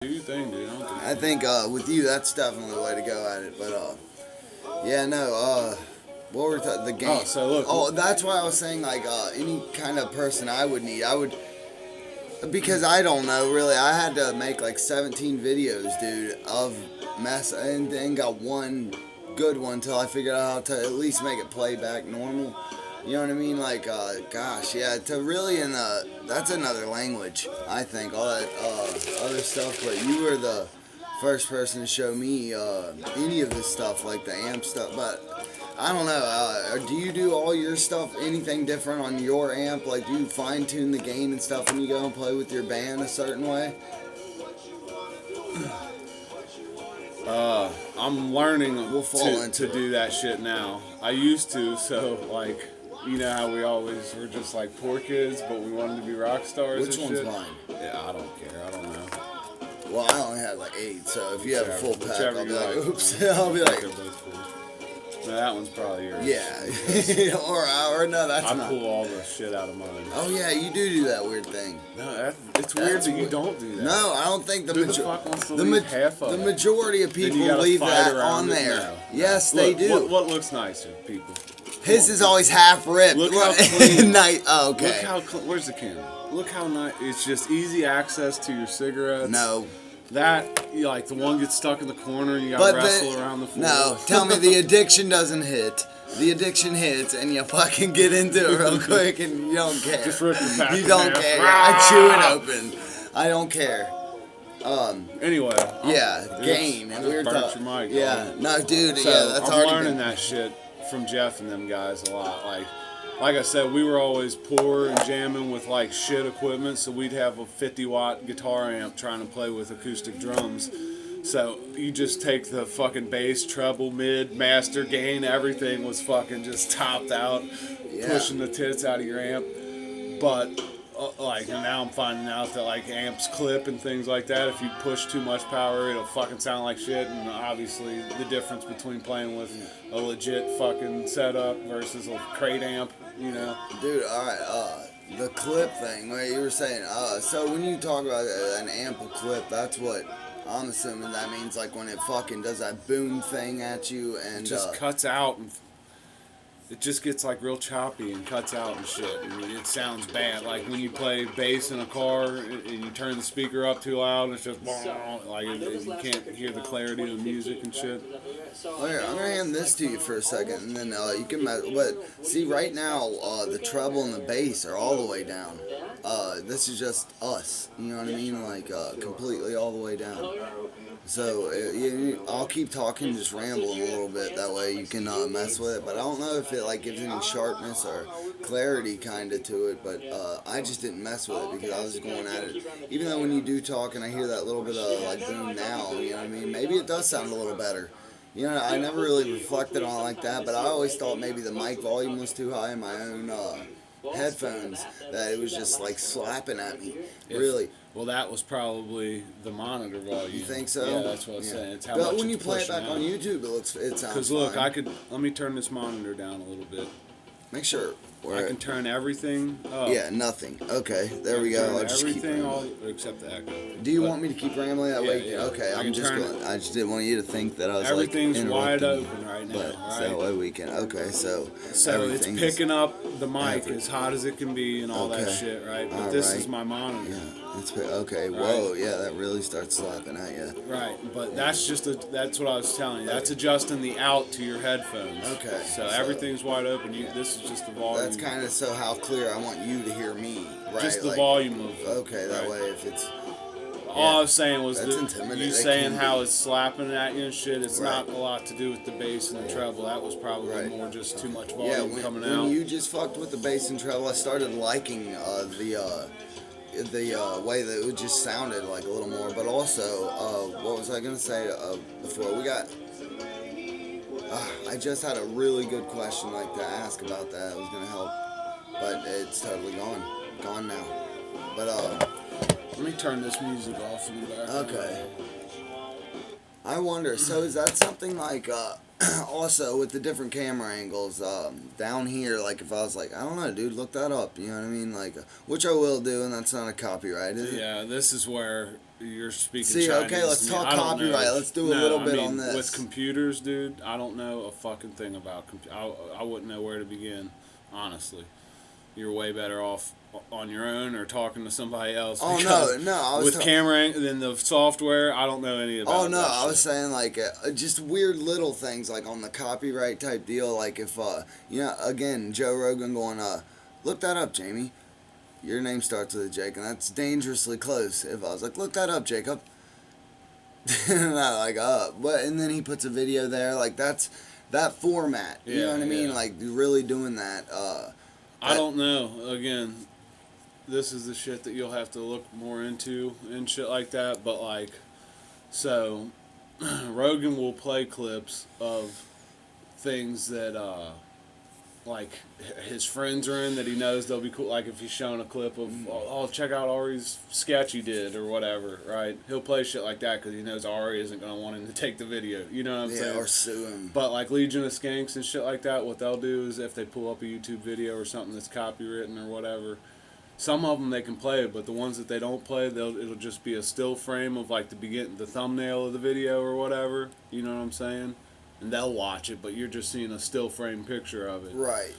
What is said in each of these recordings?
Do your thing, dude. I think with you, that's definitely the way to go at it. But yeah, no. What were the game? Oh, so look. Oh, that's why I was saying like any kind of person I would need. I would. Because I don't know, really. I had to make like 17 videos, dude, of mess, and then got one good one till I figured out how to at least make it play back normal. You know what I mean? Like, gosh, yeah, to really that's another language, I think, all that other stuff. But you were the first person to show me any of this stuff, like the amp stuff. But I don't know. Do you do all your stuff, anything different on your amp? Like, do you fine tune the gain and stuff when you go and play with your band a certain way? I'm learning to do that shit now. I used to, so like, you know how we always were just like poor kids, but we wanted to be rock stars. Which and one's shit. mine? Yeah, I don't care. I don't know. Well, I only had like 8, so if you have a full pack, I'll be like, like. oops. I'll be like, They're both cool. No, that one's probably yours. yeah. or no, that's I not. pull all the shit out of mine. Oh yeah, you do that weird thing. No, it's weird that you don't do that. No, I don't think Who the fuck wants to leave half of the it? majority of people Then you leave fight that around on it? there. No. Yes, Look, they do. What looks nicer, people? His is always half ripped. Look how clean. Nice. Oh, okay. Look how where's the camera? Look how nice. It's just easy access to your cigarettes. No. That, like, the one gets stuck in the corner and you gotta wrestle around the floor. No, tell me the addiction doesn't hit. The addiction hits and you fucking get into it real quick and you don't care. Just rip the pack You in don't half. care. I chew it open. I don't care. Anyway. Yeah, gain. And we were burnt talking. your mic. Yeah, no, dude. So yeah, that's I'm already learning been. that shit from Jeff and them guys a lot. Like I said, we were always poor and jamming with like shit equipment, so we'd have a 50-watt guitar amp trying to play with acoustic drums. So you just take the fucking bass, treble, mid, master, gain, everything was fucking just topped out, pushing the tits out of your amp. But like, and now I'm finding out that like amps clip and things like that, if you push too much power, it'll fucking sound like shit. And obviously the difference between playing with a legit fucking setup versus a crate amp, you know. Dude, alright, the clip thing, what you were saying, so when you talk about an amp clip, that's what I'm assuming that means, like when it fucking does that boom thing at you and it just cuts out and it just gets like real choppy and cuts out and shit, and it sounds bad. Like when you play bass in a car and you turn the speaker up too loud, it's just like you can't hear the clarity of the music and shit. Oh, here, I'm gonna hand this to you for a second, and then you can. But see, right now, the treble and the bass are all the way down. This is just us. You know what I mean? Like completely all the way down. So I'll keep talking, just rambling a little bit. That way you can mess with it. But I don't know if it like gives any sharpness or clarity kind of to it. But I just didn't mess with it because I was just going at it. Even though when you do talk and I hear that little bit of like boom now, you know what I mean? Maybe it does sound a little better. You know, I never really reflected on it like that. But I always thought maybe the mic volume was too high in my own headphones, that it was just like slapping at me. Really. Well, that was probably the monitor volume. You think so? Yeah, that's what I was saying. It's how but much when you it's play it pushing back out. on YouTube, it sounds Because look, fine. let me turn this monitor down a little bit. Make sure. I can turn everything up. Yeah, nothing. Okay, there we go. I'll just keep everything all except the echo. Do you want me to keep rambling that way? Yeah. Okay, I I'm just going. I just didn't want you to think that I was everything's like wide interrupting open right now. But right? that way we can. Okay, so it's everything's picking up the mic as hot as it can be and all that shit, right? But this is my monitor. Yeah, it's okay. Right. Whoa, yeah, that really starts slapping at you. Right, but that's that's what I was telling you. That's adjusting the out to your headphones. Okay. So everything's wide open. This is just the volume. That's kind of so how clear I want you to hear me, right? Just the volume of. Okay, that way if it's. All I was saying was intimidating. you saying how it's slapping at you and shit. It's not a lot to do with the bass and the treble. That was probably more just too much volume coming out. When you just fucked with the bass and treble, I started liking the way that it just sounded like a little more. But also, what was I gonna say before we got? I just had a really good question like to ask about that. It was gonna help, but it's totally gone now. But let me turn this music off in the back. Okay. I wonder, so is that something like, also with the different camera angles, down here, like if I was like, I don't know, dude, look that up, you know what I mean? Like, which I will do, and that's not a copyright, is it? Yeah, this is where you're speaking See, Chinese okay, let's to me. talk I don't know. copyright. Let's do a little bit on this. With computers, dude, I don't know a fucking thing about I wouldn't know where to begin, honestly. You're way better off on your own or talking to somebody else. Oh no! I was with camera and the software, I don't know any about. Oh no! That I shit. was saying like just weird little things like on the copyright type deal. Like if again, Joe Rogan going look that up, Jamie. Your name starts with a Jake, and that's dangerously close. If I was like, look that up, Jacob. Not like but and then he puts a video there. Like that's that format. You know what I mean? Like really doing that. I don't know. Again, this is the shit that you'll have to look more into and shit like that. But like, so Rogan will play clips of things that like his friends are in that he knows they'll be cool. Like if he's showing a clip of, oh, check out Ari's sketch he did or whatever, right? He'll play shit like that because he knows Ari isn't going to want him to take the video. You know what I'm saying? Or sue him. But like Legion of Skanks and shit like that, what they'll do is if they pull up a YouTube video or something that's copywritten or whatever, some of them they can play, but the ones that they don't play, it'll just be a still frame of like the thumbnail of the video or whatever. You know what I'm saying? And they'll watch it, but you're just seeing a still frame picture of it. Right.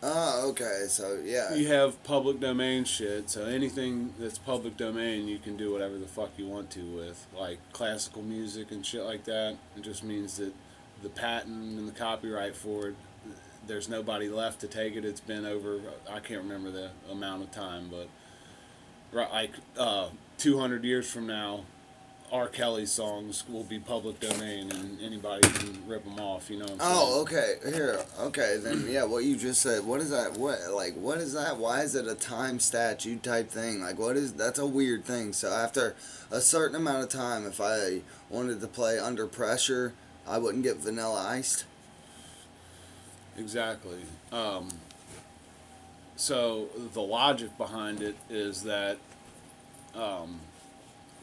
Oh, okay. So, yeah. You have public domain shit, so anything that's public domain, you can do whatever the fuck you want to with. Like classical music and shit like that. It just means that the patent and the copyright for it, there's nobody left to take it. It's been over, I can't remember the amount of time, but like 200 years from now, R. Kelly's songs will be public domain and anybody can rip them off, you know what I'm saying? Oh, okay. Here. Okay, then, yeah, what you just said. What is that? What is that? Why is it a time statute type thing? Like, that's a weird thing. So after a certain amount of time, if I wanted to play Under Pressure, I wouldn't get Vanilla Iced? Exactly. So the logic behind it is that,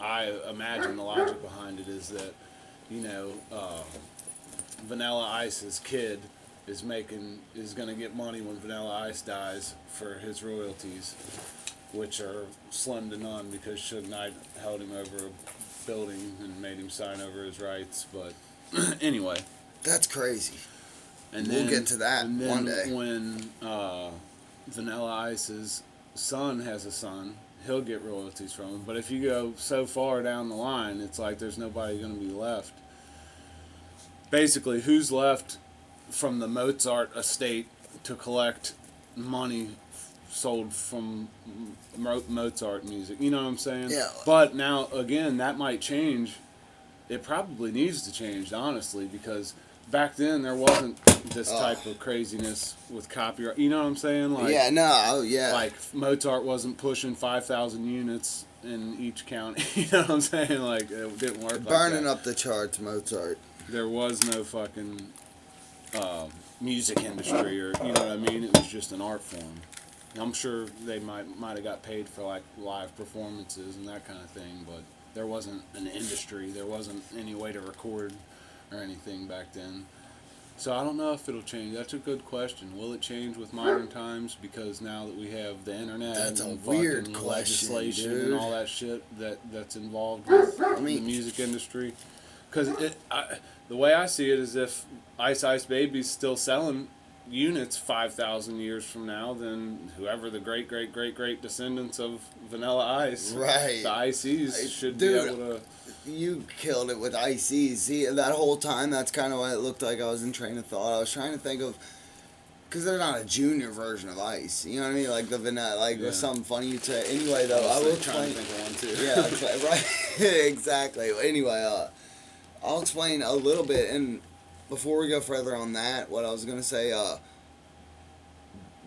I imagine the logic behind it is that, you know, Vanilla Ice's kid is going to get money when Vanilla Ice dies for his royalties, which are slim to none because Suge Knight held him over a building and made him sign over his rights. But anyway, that's crazy. And we'll get to that one day. When Vanilla Ice's son has a son, he'll get royalties from him. But if you go so far down the line, it's like there's nobody going to be left. Basically, who's left from the Mozart estate to collect money sold from Mozart music? You know what I'm saying? Yeah. But now, again, that might change. It probably needs to change, honestly, because back then there wasn't this type of craziness with copyright. You know what I'm saying? Like, yeah, no, yeah. Like Mozart wasn't pushing 5,000 units in each county. You know what I'm saying? Like it didn't work. Burning like up the charts, Mozart. There was no fucking music industry, or you know what I mean? It was just an art form. I'm sure they might have got paid for like live performances and that kind of thing, but there wasn't an industry. There wasn't any way to record or anything back then. So I don't know if it'll change. That's a good question. Will it change with modern times? Because now that we have the internet and weird fucking question, legislation dude. and all that shit that's involved with the music industry. Because the way I see it is if Ice Ice Baby's still selling units 5,000 years from now, then whoever the great descendants of Vanilla Ice, right, the ICs should be able to. You killed it with ICs. See, that whole time, that's kind of what it looked like. I was in train of thought. I was trying to think of, because they're not a junior version of Ice. You know what I mean? Like the vanilla, like something funny you'd say. Anyway, though, I will trying to think of one too. Yeah, right. Exactly. Anyway, I'll explain a little bit, and before we go further on that, what I was gonna say,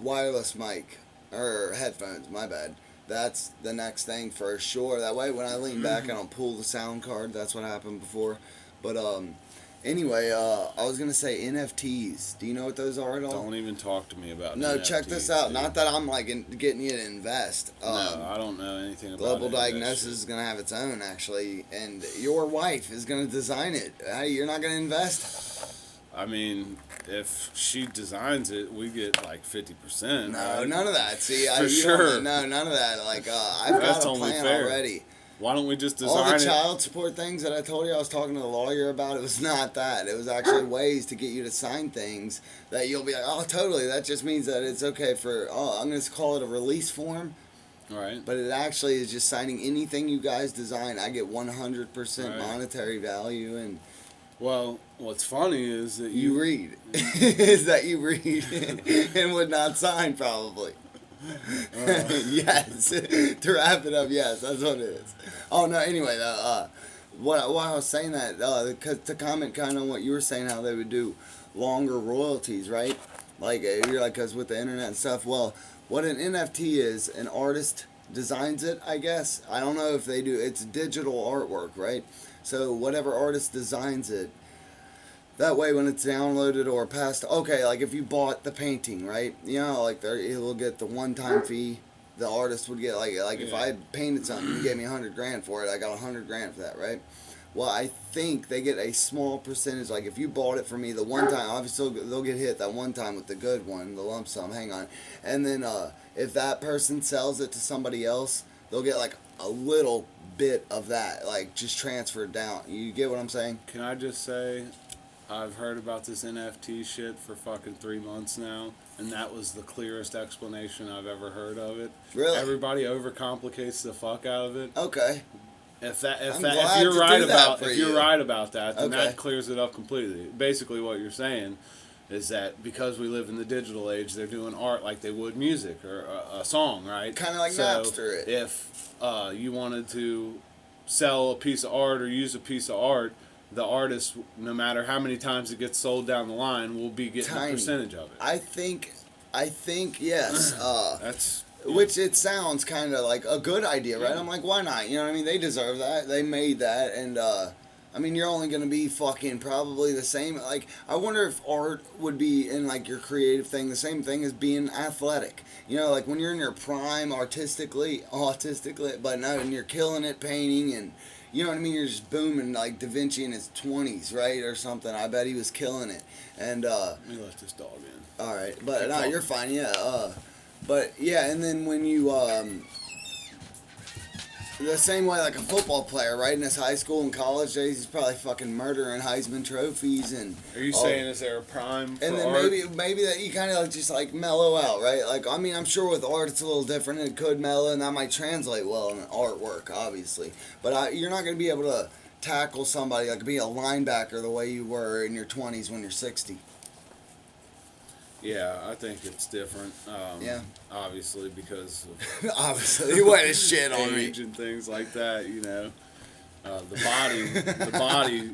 wireless mic or headphones. My bad. That's the next thing for sure. That way, when I lean back, I don't pull the sound card. That's what happened before. But anyway, I was gonna say NFTs. Do you know what those are at all? Don't even talk to me about. No, NFTs, check this out. dude. Not that I'm like getting you to invest. No, I don't know anything about Global it. Diagnosis is gonna have its own actually, and your wife is gonna design it. Hey, you're not gonna invest. I mean, if she designs it, we get like 50%. No, right? none of that. See, For sure. No, none of that. Like, I've got a plan already. Why don't we just All design the it? child support things that I told you I was talking to the lawyer about, it was not that. It was actually ways to get you to sign things that you'll be like, oh, totally. That just means that it's okay for, I'm going to call it a release form. Right. But it actually is just signing anything you guys design. I get 100% Right. monetary value. And Well, what's funny is that you read. Is that you read and would not sign probably. Yes. To wrap it up, yes, that's what it is. Oh no. Anyway, what I was saying that to comment kind of on what you were saying, how they would do longer royalties, right? Like you're like, cause with the internet and stuff. Well, what an NFT is, an artist designs it. I guess I don't know if they do. It's digital artwork, right? So whatever artist designs it. That way, when it's downloaded or passed, okay, like if you bought the painting, right? You know, like it will get the one-time fee. The artist would get like if I painted something, you gave me $100,000 for it, I got $100,000 for that, right? Well, I think they get a small percentage. Like if you bought it for me the one time, obviously they'll get hit that one time with the good one, the lump sum. Hang on, and then if that person sells it to somebody else, they'll get like a little bit of that, like just transferred down. You get what I'm saying? Can I just say, I've heard about this NFT shit for fucking 3 months now, and that was the clearest explanation I've ever heard of it. Really? Everybody overcomplicates the fuck out of it. Okay. If you're right about that, then Okay. that clears it up completely. Basically, what you're saying is that because we live in the digital age, they're doing art like they would music or a song, right? Kind of like so Napster. If you wanted to sell a piece of art or use a piece of art, the artist, no matter how many times it gets sold down the line, will be getting a percentage of it. I think yes. That's Which it sounds kind of like a good idea, right? I'm like, why not? You know what I mean? They deserve that. They made that, and I mean, you're only gonna be fucking probably the same. Like, I wonder if art would be in like your creative thing the same thing as being athletic. You know, like when you're in your prime autistically, but no, and you're killing it painting and. You know what I mean? You're just booming like Da Vinci in his 20s, right? Or something. I bet he was killing it. And, let me let this dog in. Alright, but, no, you're fine, yeah. But, yeah, and then when you, the same way like a football player, right? In his high school and college days, he's probably fucking murdering Heisman trophies and. Are you saying is there a prime for and then art? maybe that you kind of like just like mellow out, right? Like I mean, I'm sure with art it's a little different. It could mellow, and that might translate well in artwork, obviously. But you're not going to be able to tackle somebody like be a linebacker the way you were in your 20s when you're 60. Yeah, I think it's different. Yeah. Obviously, because of Obviously, you went to shit on me. age and things like that. You know, the body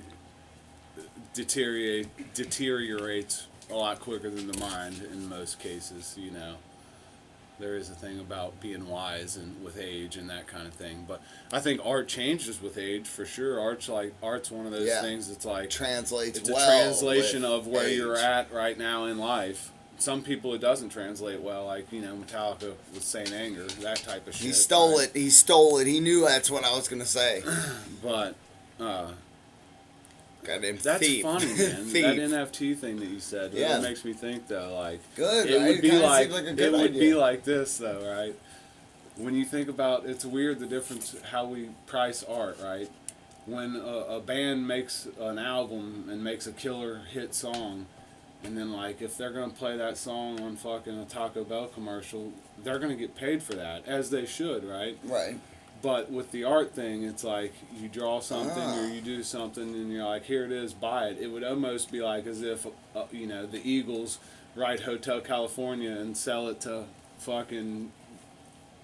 deteriorates a lot quicker than the mind in most cases. You know, there is a thing about being wise and with age and that kind of thing. But I think art changes with age for sure. Art's one of those things that's like Translates it's well. a translation of where age. you're at right now in life. Some people it doesn't translate well, like, you know, Metallica with Saint Anger, that type of shit. He stole it. He stole it. He knew that's what I was gonna say. But Goddamn that's thief. funny, man. Thief. That NFT thing that you said really makes me think though, like Good, it right? would be Kinda like, seems like a it good would idea. be like this though, right? When you think about it's weird the difference how we price art, right? When a band makes an album and makes a killer hit song. And then, like, if they're going to play that song on fucking a Taco Bell commercial, they're going to get paid for that, as they should, right? Right. But with the art thing, it's like you draw something or you do something and you're like, here it is, buy it. It would almost be like as if, you know, the Eagles write Hotel California and sell it to fucking,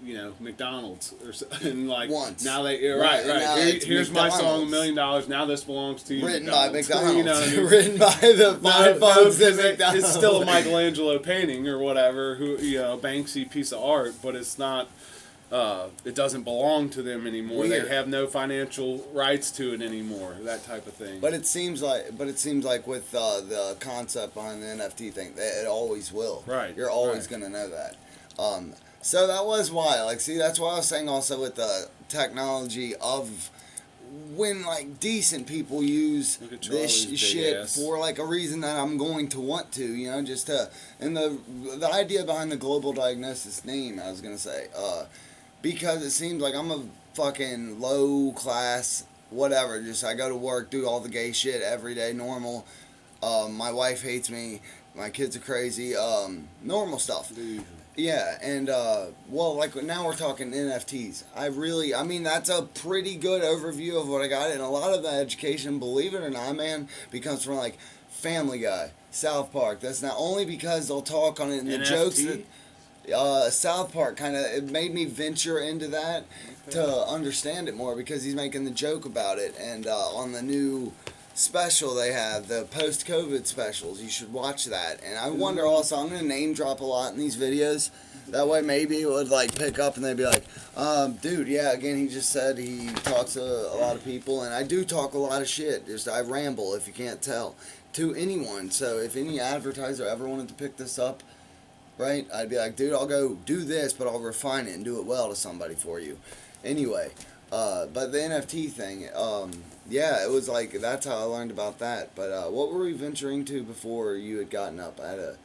you know, McDonald's or so, and like Once. now they Right, right. now Here, it's here's my song, $1 McDonald's. million. Now this belongs to you. Written by McDonald's. You know what I mean? Written by the five folks at McDonald's. It's still a Michelangelo painting or whatever, who, you know, Banksy piece of art, but it's not. It doesn't belong to them anymore. Weird. They have no financial rights to it anymore. That type of thing. But it seems like with the concept behind the NFT thing, that it always will. Right. You're always right. gonna know that. So that was why. Like, see, that's why I was saying also with the technology of when like decent people use Look at this Charlie's big shit ass. for like a reason that I'm going to want to, you know, just to. And the idea behind the global diagnosis name, I was gonna say, because it seems like I'm a fucking low class, whatever. Just I go to work, do all the gay shit every day, normal. My wife hates me. My kids are crazy. Normal stuff. Yeah, and well, like now we're talking NFTs. I mean, that's a pretty good overview of what I got, and a lot of that education, believe it or not, man, becomes from like Family Guy, South Park. That's not only because they'll talk on it and the NFT? jokes that. South Park kind of it made me venture into that to understand it more because he's making the joke about it, and on the new special they have the post-COVID specials, you should watch that. And I wonder also, I'm gonna name drop a lot in these videos, that way maybe it would like pick up and they'd be like, dude, yeah, again, he just said he talks to a lot of people, and I do talk a lot of shit, just I ramble if you can't tell, to anyone. So if any advertiser ever wanted to pick this up, right, I'd be like, dude, I'll go do this, but I'll refine it and do it well to somebody for you. Anyway, but the NFT thing, yeah, it was like, that's how I learned about that. But what were we venturing to before you had gotten up? I had a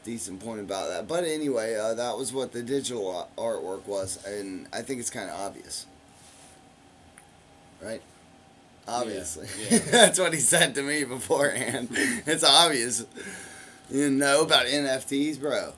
decent point about that. But anyway, that was what the digital artwork was, and I think it's kind of obvious. Right? Obviously. Yeah. That's what he said to me beforehand. It's obvious. You know about NFTs, bro?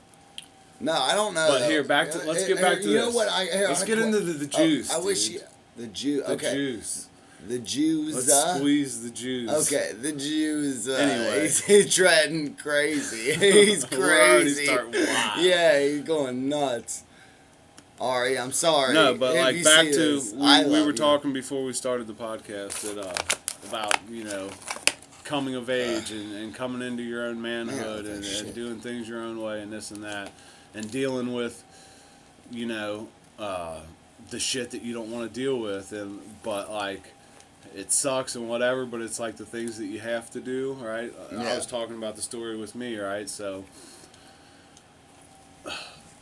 No, I don't know. But here, let's get back to you this. know what? Let's get into the juice. I wish you, the juice. Okay. The juice. The Jews. Let's squeeze the Jews. Okay, the Jews. Anyway, he's treading crazy. He's crazy. We're already starting wild. Yeah, he's going nuts. Ari, I'm sorry. No, but if like you back see to this, we were talking before we started the podcast about coming of age and coming into your own manhood and doing things your own way and this and that, and dealing with the shit that you don't want to deal with, but like it sucks and whatever, but it's like the things that you have to do, right? Yeah. I was talking about the story with me, right? So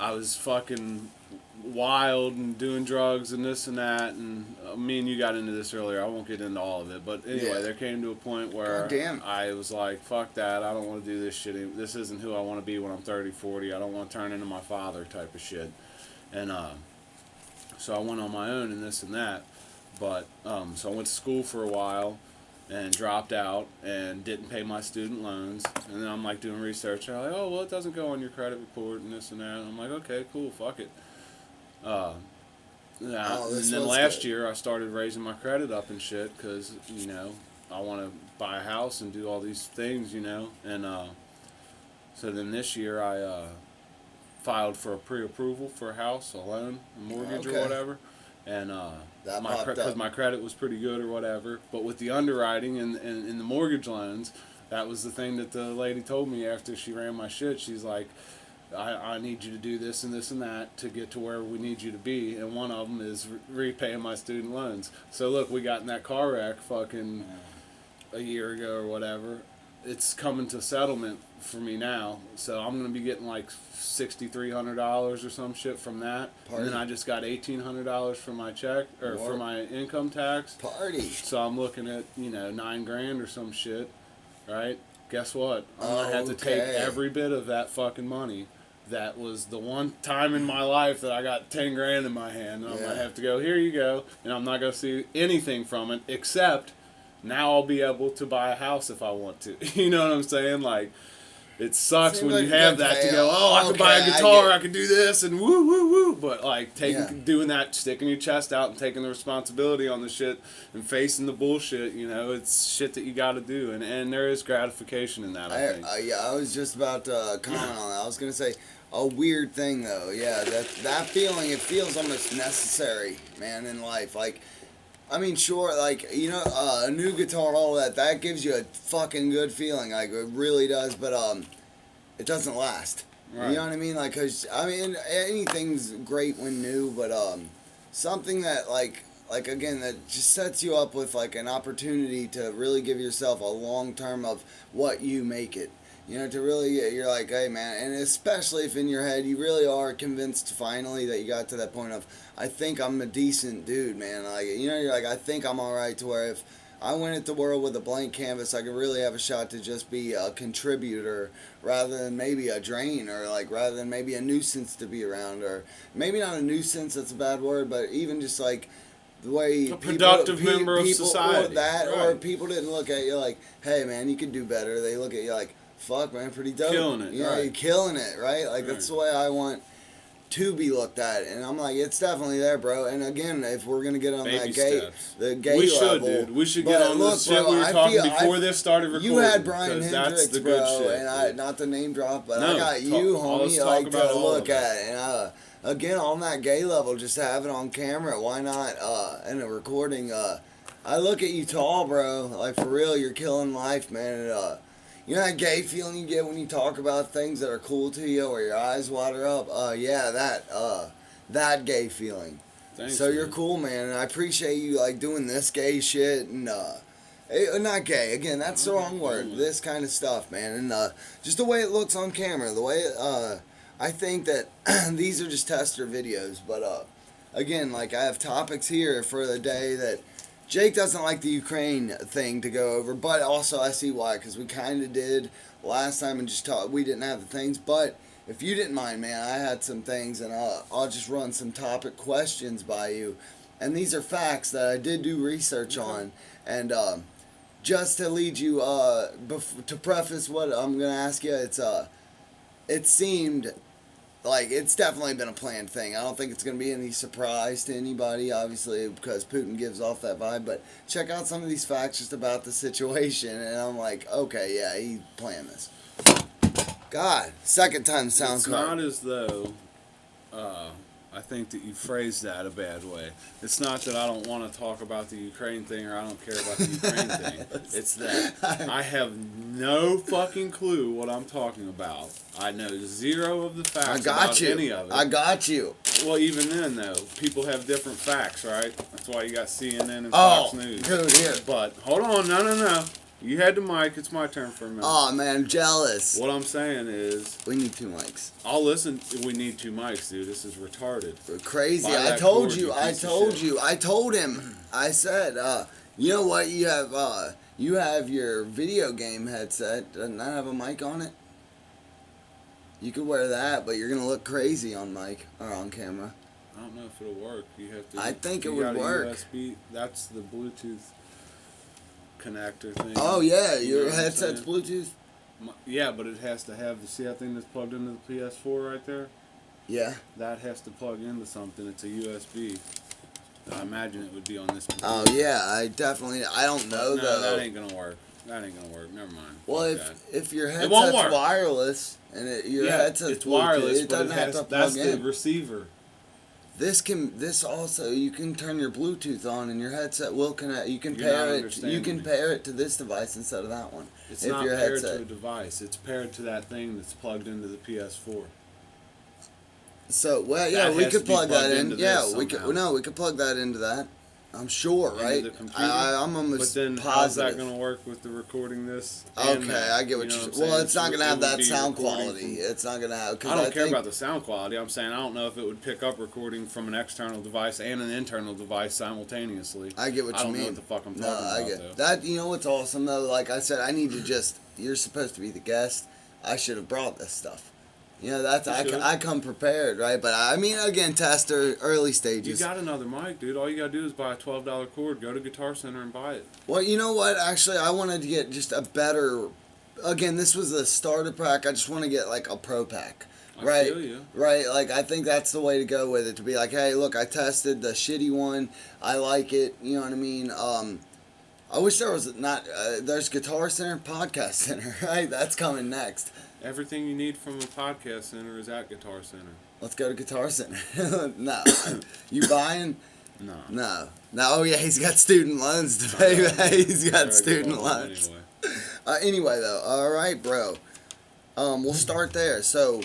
I was fucking wild and doing drugs and this and that, and me and you got into this earlier. I won't get into all of it, but anyway, there came to a point where I was like, fuck that, I don't want to do this shit. This isn't who I want to be when I'm 30, 40. I don't want to turn into my father type of shit. And so I went on my own and this and that. But so I went to school for a while and dropped out and didn't pay my student loans. And then I'm like doing research. And I'm like, oh, well, it doesn't go on your credit report and this and that. And I'm like, okay, cool, fuck it. And then last year I started raising my credit up and shit because, I want to buy a house and do all these things, And so then this year I filed for a pre-approval for a house, a loan, a mortgage or whatever. And because my credit was pretty good or whatever. But with the underwriting and the mortgage loans, that was the thing that the lady told me after she ran my shit. She's like, I need you to do this and this and that to get to where we need you to be, and one of them is repaying my student loans. So look, we got in that car wreck fucking a year ago or whatever. It's coming to settlement for me now, so I'm gonna be getting like $6,300 or some shit from that. And then I just got $1,800 for my check or for my income tax. So I'm looking at $9,000 or some shit, right? Guess what? I'm gonna have to take every bit of that fucking money. That was the one time in my life that I got $10,000 in my hand, and I'm gonna have to go, here you go, and I'm not gonna see anything from it except now I'll be able to buy a house if I want to. You know what I'm saying? Like, it sucks when you have that to go, oh, I could buy a guitar, I could do this, and woo, woo, woo. But, like, doing that, sticking your chest out and taking the responsibility on the shit and facing the bullshit, it's shit that you got to do. And there is gratification in that, I think. I was just about to comment on that. I was going to say, a weird thing, though. Yeah, that feeling, it feels almost necessary, man, in life. Like, I mean, sure, like, a new guitar, all that gives you a fucking good feeling, like, it really does, but, it doesn't last. Right. You know what I mean? Like, cause, I mean, anything's great when new, but, something that, like, again, that just sets you up with, like, an opportunity to really give yourself a long term of what you make it. To really, you're like, hey, man, and especially if in your head you really are convinced finally that you got to that point of, I think I'm a decent dude, man. Like, you're like, I think I'm all right to where if I went at the world with a blank canvas, I could really have a shot to just be a contributor rather than maybe a drain, or like rather than maybe a nuisance to be around, or maybe not a nuisance, that's a bad word, but even just like the way a productive member of society, or people didn't look at you like, hey man, you could do better. They look at you like, fuck man, pretty dope. Killing it, yeah, right. You're killing it, right? Like that's the way I want to be looked at, and I'm like, it's definitely there, bro. And again, if we're gonna get on Baby that gay, steps. the gay we level, should, dude. We should get on this shit bro, we were talking before this started recording. You had Brian that's Hendricks, the bro, good shit, and I not the name drop, but No, I got you, homie, like to look at, and again on that gay level, just to have it on camera. Why not? In a recording, I look at you tall, bro. Like for real, you're killing life, man. And, you know that gay feeling you get when you talk about things that are cool to you, or your eyes water up. Yeah, that gay feeling. Thanks, so you're man. cool, man, and I appreciate you like doing this gay shit and not gay. Again, that's the wrong word. This kind of stuff, man, and just the way it looks on camera, the way I think that these are just tester videos, but again, like I have topics here for the day that Jake doesn't like the Ukraine thing to go over, but also I see why, because we kind of did last time and just we didn't have the things, but if you didn't mind, man, I had some things, and I'll just run some topic questions by you, and these are facts that I did do research on, and just to lead you, to preface what I'm gonna ask you, it seemed like it's definitely been a planned thing. I don't think it's going to be any surprise to anybody, obviously, because Putin gives off that vibe. But check out some of these facts just about the situation, and I'm like, okay, yeah, he planned this. God, second time sound It's card. not as though I think that you phrased that a bad way. It's not that I don't want to talk about the Ukraine thing or I don't care about the Ukraine thing. It's that I have no fucking clue what I'm talking about. I know zero of the facts about any of it. I got you. Well, even then, though, people have different facts, right? That's why you got CNN and Fox News. Dude, here. But, hold on, no. You had the mic. It's my turn for a minute. Oh, man, I'm jealous. What I'm saying is... We need 2 mics. I'll listen. We need 2 mics, dude. This is retarded. We're crazy. Buy I that told cord, you. I told him. I said, you know what? You have your video game headset. Doesn't that have a mic on it? You could wear that, but you're going to look crazy on mic or on camera. I don't know if it'll work. You have to. I think it you would got a work. USB. That's the Bluetooth connector thing. Oh, yeah. You know Your what I'm headset's saying? Bluetooth? Yeah, but it has to have. See that thing that's plugged into the PS4 right there? Yeah. That has to plug into something. It's a USB. I imagine it would be on this computer. Oh, yeah. I don't know, No, though. that ain't gonna work. Never mind. Well, Fuck that. if your It won't headset's work. wireless and your headset's it's wireless, Bluetooth, it but doesn't have to plug that's in. the receiver. This also, you can turn your Bluetooth on and your headset will connect. You can You're not pair it. You understanding can me. pair it to this device instead of that one. It's if not your paired headset. to a device. It's paired to that thing that's plugged into the PS4. So well, yeah, That we has could to be plug that plugged in. into Yeah, this we could. somehow. No, we could plug that into that. I'm sure, Into right? the computer? I'm But almost then how's that positive. going to work with the recording this? Okay, I get what you you're know saying. Well, it's not going gonna have that sound quality. It's not gonna have. I don't care about the sound quality. I'm saying I don't know if it would pick up recording from an external device and an internal device simultaneously. I get what you mean. I don't know what the fuck I'm No, talking I about, get though. that. You know what's awesome though? Like I said, I need to just. You're supposed to be the guest. I should have brought this stuff. You know, that's I come prepared, right? But I mean, again, tester early You stages. got another mic, dude. All you got to do is buy a $12 cord, go to Guitar Center and buy it. Well, you know what? Actually, I wanted to get just a better. Again, this was a starter pack. I just want to get like a pro pack. Right, I feel you. right. Like I think that's the way to go with it. To be like, hey, look, I tested the shitty one. I like it. You know what I mean? I wish there was not. There's Guitar Center, Podcast Center. Right, that's coming next. Everything you need from a podcast center is at Guitar Center. Let's go to Guitar Center. No, you buying? No. No. Oh yeah, he's got student loans to pay. He's got student loans. Anyway, though, all right, bro. We'll start there. So,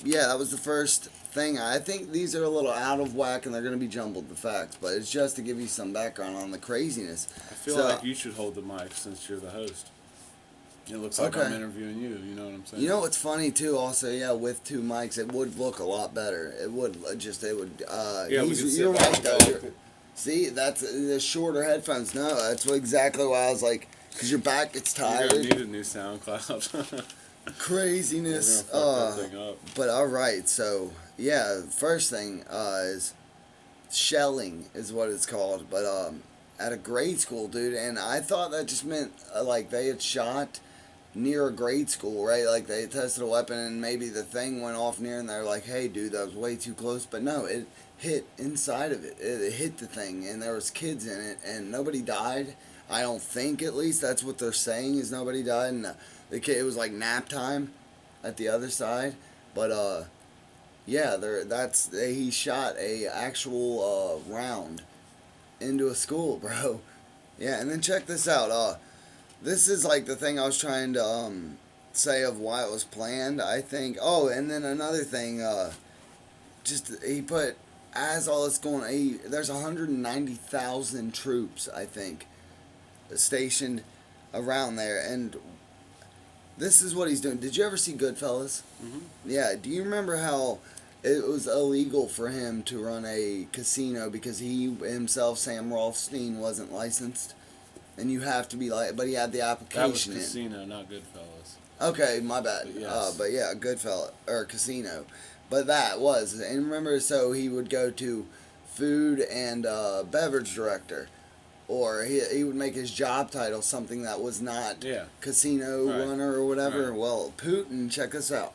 yeah, that was the first thing. I think these are a little out of whack and they're going to be jumbled, the facts, but it's just to give you some background on the craziness. I feel like you should hold the mic since you're the host. It looks like I'm interviewing you. You know what I'm saying? You know what's funny too? Also, yeah, with 2 mics, it would look a lot better. It would. Yeah, we could sit you're back right and though. go. See, that's the shorter headphones. No, that's exactly why I was like, because your back gets You're tired. gonna need a new SoundCloud. Craziness. We're gonna fuck that thing up. But all right, so yeah, first thing is shelling is what it's called, but at a grade school, dude. And I thought that just meant like they had shot near a grade school, right? Like they tested a weapon and maybe the thing went off near, and they're like, "Hey, dude, that was way too close." But no, it hit inside of it. It hit the thing, and there was kids in it, and nobody died. I don't think, at least that's what they're saying, is nobody died. And the kid, it was like nap time at the other side, but yeah, he shot a actual round into a school, bro. Yeah, and then check this out. This is like the thing I was trying to say of why it was planned, I think. Oh, and then another thing, just he put, as all this going, there's 190,000 troops, I think, stationed around there, and this is what he's doing. Did you ever see Goodfellas? Mm-hmm. Yeah. Do you remember how it was illegal for him to run a casino because he himself, Sam Rothstein, wasn't licensed? And you have to be like, but he had the application. That was Casino, not Goodfellas. Okay, my bad. But, yes. But yeah, Goodfellas or Casino, but that was. And remember, so he would go to food and beverage director, or he would make his job title something that was not casino runner or whatever. Right. Well, Putin, check this out.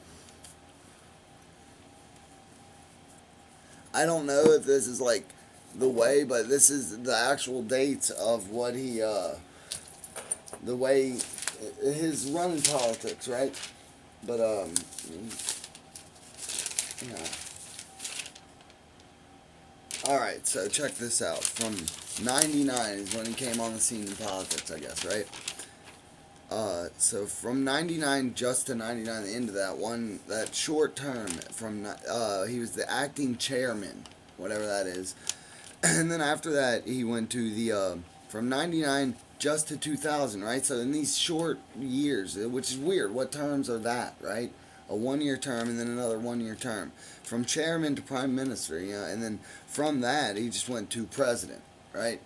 I don't know if this is like the way, but this is the actual dates of what he, the way his running politics, right? But yeah. All right, so check this out. From '99 is when he came on the scene in politics, I guess, right? So from '99 just to '99, the end of that short term, he was the acting chairman, whatever that is. And then after that, he went to the, from 99 just to 2000, right? So in these short years, which is weird, what terms are that, right? A 1-year term and then another 1-year term. From chairman to prime minister, and then from that, he just went to president, right?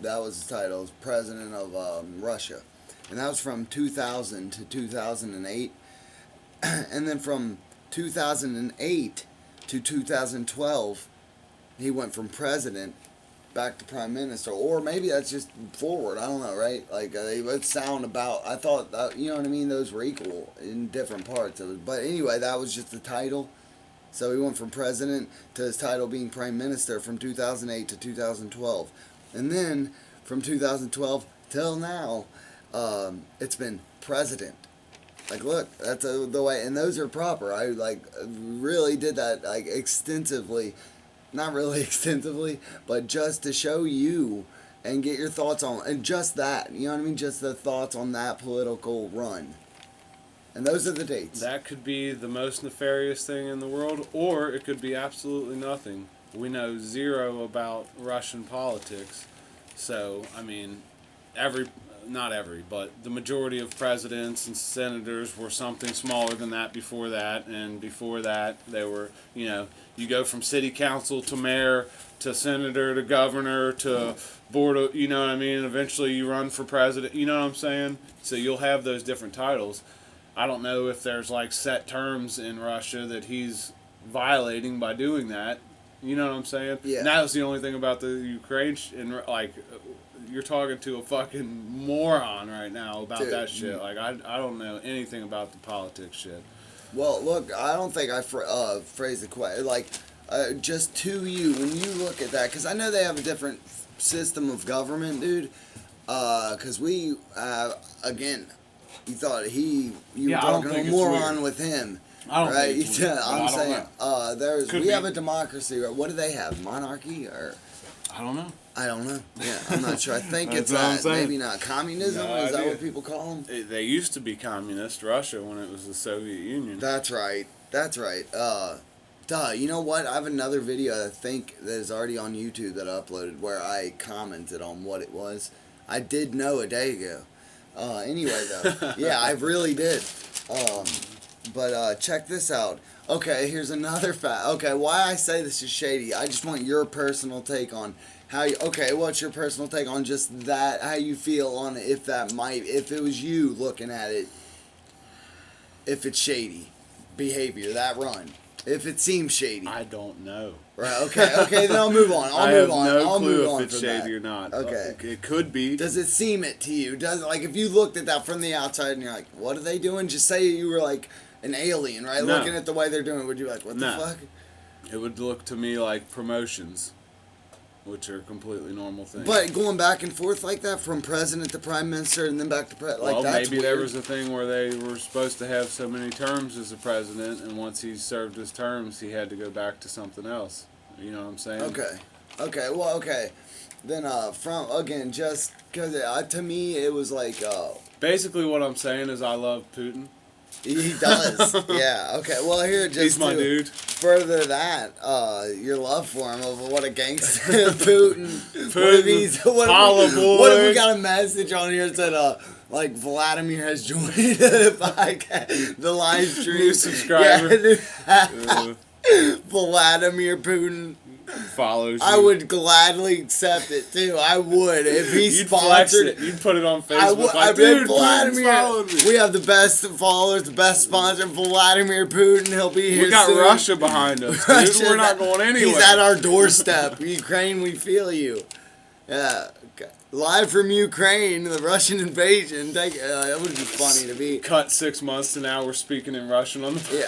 That was his title, was president of Russia. And that was from 2000 to 2008. And then from 2008 to 2012, he went from president back to prime minister, or maybe that's just forward. I don't know, right? Like they would sound about. I thought that, you know what I mean. Those were equal in different parts of it. But anyway, that was just the title. So he went from president to his title being prime minister from 2008 to 2012, and then from 2012 till now, it's been president. Like, look, that's the way, and those are proper. I really did that extensively. Not really extensively, but just to show you and get your thoughts on, and just that, you know what I mean? Just the thoughts on that political run. And those are the dates. That could be the most nefarious thing in the world, or it could be absolutely nothing. We know zero about Russian politics. So, I mean, not every, but the majority of presidents and senators were something smaller than that before that, and before that they were, you go from city council to mayor to senator to governor to board of, you know what I mean, eventually you run for president, you know what I'm saying? So you'll have those different titles. I don't know if there's set terms in Russia that he's violating by doing that, you know what I'm saying? Yeah. And that was the only thing about the Ukraine, you're talking to a fucking moron right now about that shit. I don't know anything about the politics shit. Well, look, I don't think I phrased the question. Just to you, when you look at that, because I know they have a different system of government, dude. Because we, again, you thought you were talking to a moron with him. I don't think it's weird. I'm saying, we have a democracy. What do they have? Monarchy? Or I don't know. I don't know. Yeah, I'm not sure. I think it's maybe not communism. No Is that idea. what people call them? They used to be communist Russia when it was the Soviet Union. That's right. You know what? I have another video I think that is already on YouTube that I uploaded where I commented on what it was. I did know a day ago. Anyway, though, yeah, I really did. But check this out. Okay, here's another fact. Okay, why I say this is shady. I just want your personal take on how you, what's your personal take on just that, how you feel on if it was you looking at it, if it's shady behavior, that run, if it seems shady. I don't know. Right. Okay. Then I'll move on. I have no I'll clue move if on it's from shady that. or not. Okay. It could be. Does it seem it to you? Does it, like, if you looked at that from the outside and you're like, what are they doing? Just say you were like an alien, right? No. Looking at the way they're doing it, would you be like, what the fuck? It would look to me like promotions, which are completely normal things. But going back and forth like that from president to prime minister and then back to president, like that's maybe there weird. was a thing where they were supposed to have so many terms as a president, and once he served his terms, he had to go back to something else. You know what I'm saying? Okay. Well, okay. Then from again, just because to me it was like. Basically, what I'm saying is I love Putin. He does. Yeah. Okay. Well, here just He's my dude. Further that your love for him of what a gangster Putin. What if we got a message on here that said like Vladimir has joined the live stream. New subscriber. Yeah, Vladimir Putin follows you. I would gladly accept it too. I would if he You'd sponsored it. You'd put it on Facebook. I would. Like, Dude, dude, Vladimir. We have the best followers, the best sponsor, Vladimir Putin. He'll be here. We got soon. Russia behind us, dude. We're not going anywhere. He's at our doorstep. Ukraine, we feel you. Yeah. Live from Ukraine, the Russian invasion. That would be funny to be. Cut 6 months to now we're speaking in Russian on the.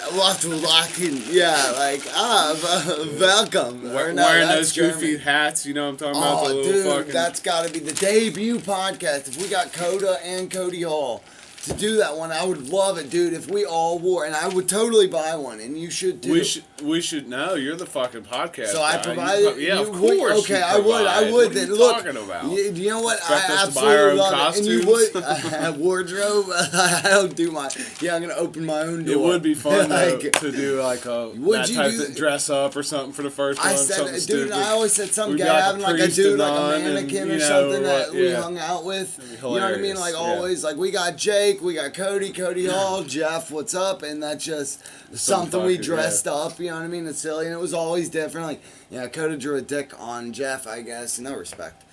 Welcome. Wearing those goofy hats, you know what I'm talking about? Oh, dude, that's got to be the debut podcast. If we got Coda and Cody Hall to do that one, I would love it, dude. If we all wore, and I would totally buy one, and you should too. We should know. You're the fucking podcast. So guy. I provided. Yeah, of course. Okay, I would. I would. What Then are you look. Talking about? You know what? Expect I us to buy our absolutely own love it. And you would costumes? wardrobe. I don't do my. Yeah, I'm gonna open my own door. It would be fun like, to do like a would that you type do, of dress up or something for the first one. I said, something dude, stupid. I always said some We'd guy be like having like a priest dude, like a and, mannequin you or know, something that we yeah. hung out with. That'd be You know what I mean? hilarious, Like yeah. always, like we got Jake, we got Cody Hall, Jeff, what's up? And that's just something we dressed up. You know what I mean? It's silly, and it was always different. Like, yeah, Cody drew a dick on Jeff, I guess. No respect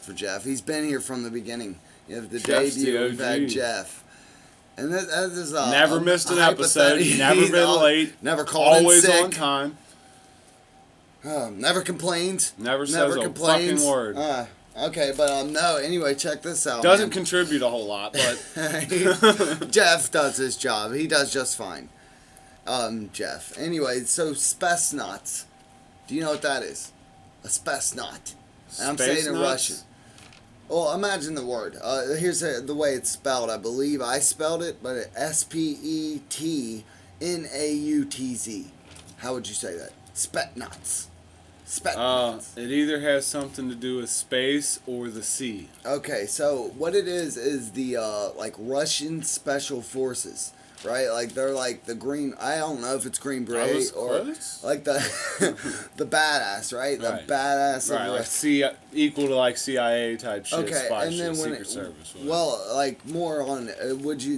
for Jeff. He's been here from the beginning. You have the Jeff's debut. the We've had OG. Jeff. And that is Never missed an episode. Never been late. Never called always in sick. on time. Never complains. Never says a fucking word. Okay, but no. Anyway, check this out. Doesn't contribute a whole lot, but Jeff does his job. He does just fine. Jeff. Anyway, so Spetsnaz. Do you know what that is? A Spetsnaz. And I'm saying it in Russian. Well, imagine the word. Here's the way it's spelled. I believe I spelled it, but Spetnautz. How would you say that? Spetsnaz. It either has something to do with space or the sea. Okay, so what it is the like Russian special forces, right? Like they're like the green. I don't know if it's Green Beret or close. like the the badass, right? The badass. Right, like equal to like CIA type shit. Okay, spy and shit, then when Secret Service. Whatever. Well, like more on.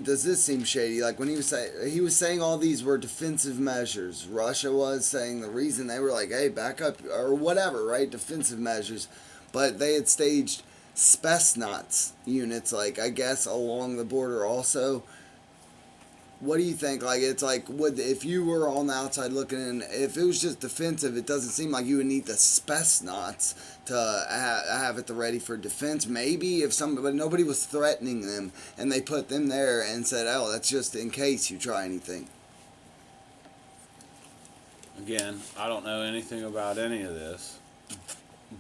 Does this seem shady? Like when he was saying all these were defensive measures. Russia was saying the reason they were like, hey, back up or whatever, right? Defensive measures, but they had staged Spetsnaz units, like I guess along the border also. What do you think? Like, it's like, if you were on the outside looking in, if it was just defensive, it doesn't seem like you would need the Spetsnaz to have it ready for defense. Maybe but nobody was threatening them, and they put them there and said, oh, that's just in case you try anything. Again, I don't know anything about any of this,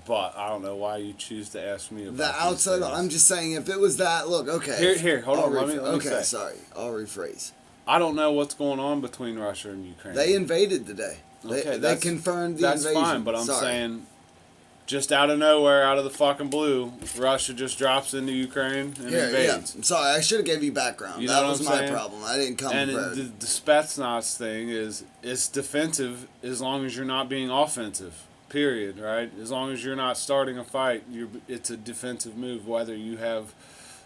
but I don't know why you choose to ask me about the outside. I'm just saying, if it was that, look, okay. Here, hold on. Let me say. Sorry, I'll rephrase. I don't know what's going on between Russia and Ukraine. They invaded today. They confirmed the invasion. That's fine, but I'm saying, just out of nowhere, out of the fucking blue, Russia just drops into Ukraine and invades. Yeah. Sorry, I should have gave you background. You know that was my saying? problem. I didn't come prepared. And the Spetsnaz thing is, it's defensive as long as you're not being offensive. Period. Right? As long as you're not starting a fight, it's a defensive move. Whether you have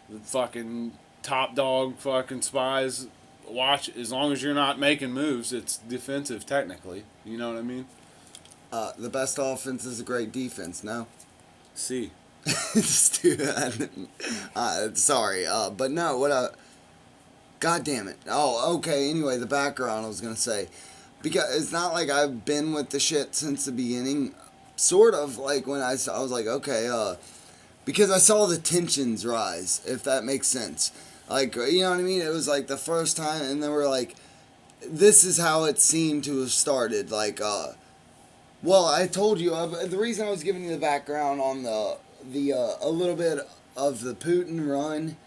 the fucking top dog fucking spies. Watch, as long as you're not making moves, it's defensive technically. You know what I mean? The best offense is a great defense, no? See. Sorry, but no, God damn it. Oh, okay, anyway, the background I was going to say. because it's not like I've been with the shit since the beginning. Sort of like when I was like, okay, because I saw the tensions rise, if that makes sense. Like, you know what I mean? It was like the first time, and then we're like, this is how it seemed to have started. Like, well, I told you, the reason I was giving you the background on the a little bit of the Putin run,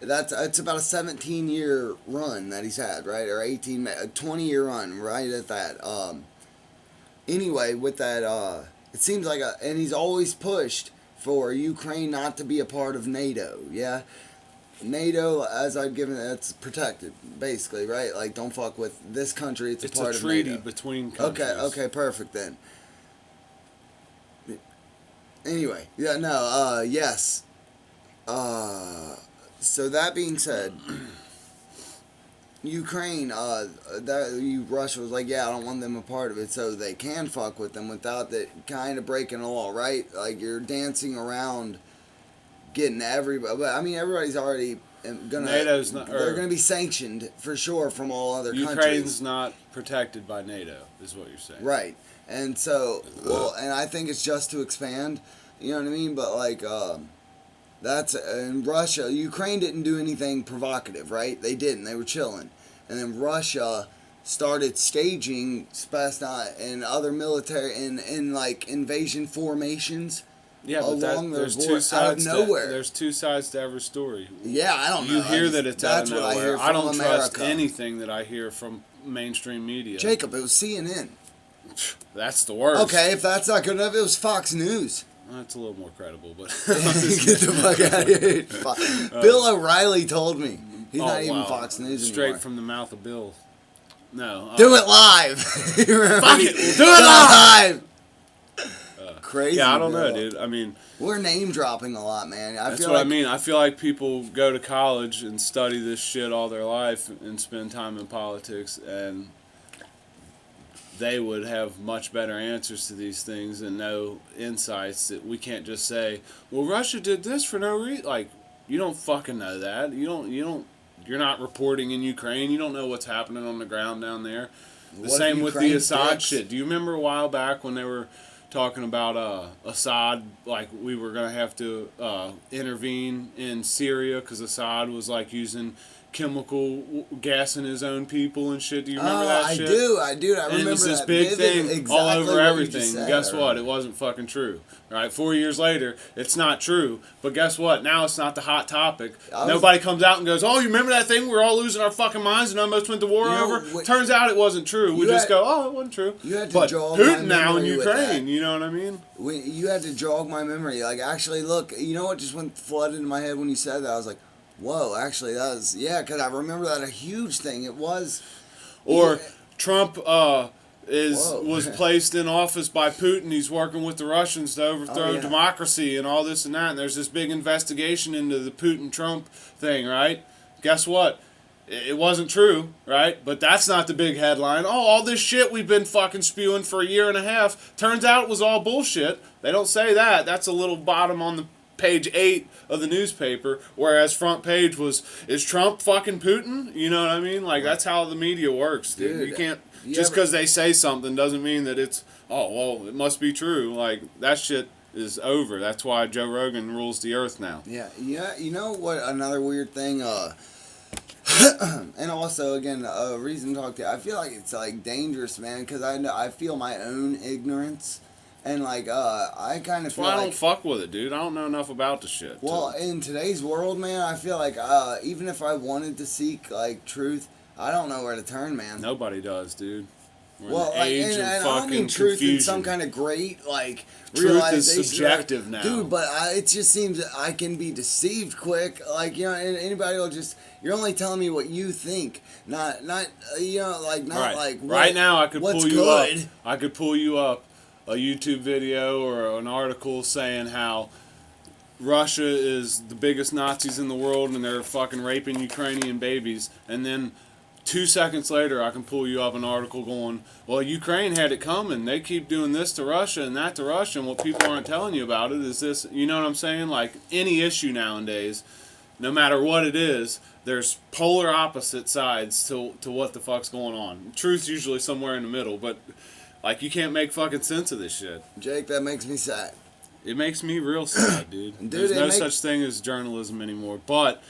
it's about a 17-year run that he's had, right? Or 20-year run, right at that. Anyway, with that, it seems like, and he's always pushed for Ukraine not to be a part of NATO, yeah? NATO, as I've given, it's protected, basically, right? Like, don't fuck with this country, it's a part of NATO. It's a treaty between countries. Okay, perfect then. Anyway, yeah, no, yes. So that being said, Ukraine, Russia was like, yeah, I don't want them a part of it, so they can fuck with them without that kind of breaking the law, right? Like, you're dancing around getting everybody, but I mean, everybody's already NATO's not, they're gonna be sanctioned for sure from all other countries. Ukraine's not protected by NATO, is what you're saying, right? And so, well, and I think it's just to expand, you know what I mean? But like, that's in Russia. Ukraine didn't do anything provocative, right? They didn't. They were chilling, and then Russia started staging Spetsnaz and other military in like invasion formations. Yeah, but there's two sides. There's two sides to every story. Yeah, I don't know. You hear that it's out of nowhere. I don't trust America. anything that I hear from mainstream media. Jacob, it was CNN. That's the worst. Okay, if that's not good enough, it was Fox News. That's a little more credible, but get the fuck out of here. Bill O'Reilly told me. He's not even Fox News Straight anymore. from the mouth of Bill. No. Do it live. Fuck it. We'll do it live. Crazy. Yeah, I don't know, dude. I mean, we're name dropping a lot, man. That's what I mean. I feel like people go to college and study this shit all their life and spend time in politics, and they would have much better answers to these things and know insights that we can't just say, well, Russia did this for no reason. Like, you don't fucking know that. You're not reporting in Ukraine. You don't know what's happening on the ground down there. The same with the Assad shit. Do you remember a while back when they were talking about Assad, like we were going to have to intervene in Syria because Assad was like using chemical gassing his own people and shit. Do you remember that shit? I do. I remember that. And it was this big thing all over everything. Guess what? It wasn't fucking true. Right? 4 years later, it's not true. But guess what? Now it's not the hot topic. Nobody comes out and goes, oh, you remember that thing we were all losing our fucking minds and almost went to war over? Turns out it wasn't true. We just go, oh, it wasn't true. But Putin now in Ukraine, you know what I mean? You had to jog my memory. Like, actually, look, you know what just went flooded in my head when you said that? I was like, whoa, actually, that was, yeah, because I remember that a huge thing. It was. Or Trump was placed in office by Putin. He's working with the Russians to overthrow democracy and all this and that. And there's this big investigation into the Putin-Trump thing, right? Guess what? It wasn't true, right? But that's not the big headline. Oh, all this shit we've been fucking spewing for a year and a half. Turns out it was all bullshit. They don't say that. That's a little bottom on the page 8 of the newspaper, whereas front page was, is Trump fucking Putin? You know what I mean? Like, that's how the media works, dude. You can't, just because they say something doesn't mean that it's, oh, well, it must be true. Like, that shit is over. That's why Joe Rogan rules the earth now. Yeah, you know what, another weird thing, and also, again, a reason to talk to you, I feel like it's, like, dangerous, man, because I feel my own ignorance. And, like, I kind of feel I don't fuck with it, dude. I don't know enough about the shit. Well, in today's world, man, I feel like even if I wanted to seek, like, truth, I don't know where to turn, man. Nobody does, dude. We're well, in the age of I fucking don't mean truth confusion. in some kind of great, like, truth realization. is subjective now. Dude, but it just seems that I can be deceived quick. Like, you know, anybody will just, you're only telling me what you think. Not you know, like, not right. like, what, right now I could pull you good. up. I could pull you up a YouTube video or an article saying how Russia is the biggest Nazis in the world and they're fucking raping Ukrainian babies, and then 2 seconds later I can pull you up an article going, well, Ukraine had it coming. They keep doing this to Russia and that to Russia, and what people aren't telling you about it is this, you know what I'm saying? Like, any issue nowadays, no matter what it is, there's polar opposite sides to what the fuck's going on. Truth's usually somewhere in the middle, but like you can't make fucking sense of this shit. Jake, that makes me sad. It makes me real sad, dude. Dude, There's no such thing as journalism anymore, but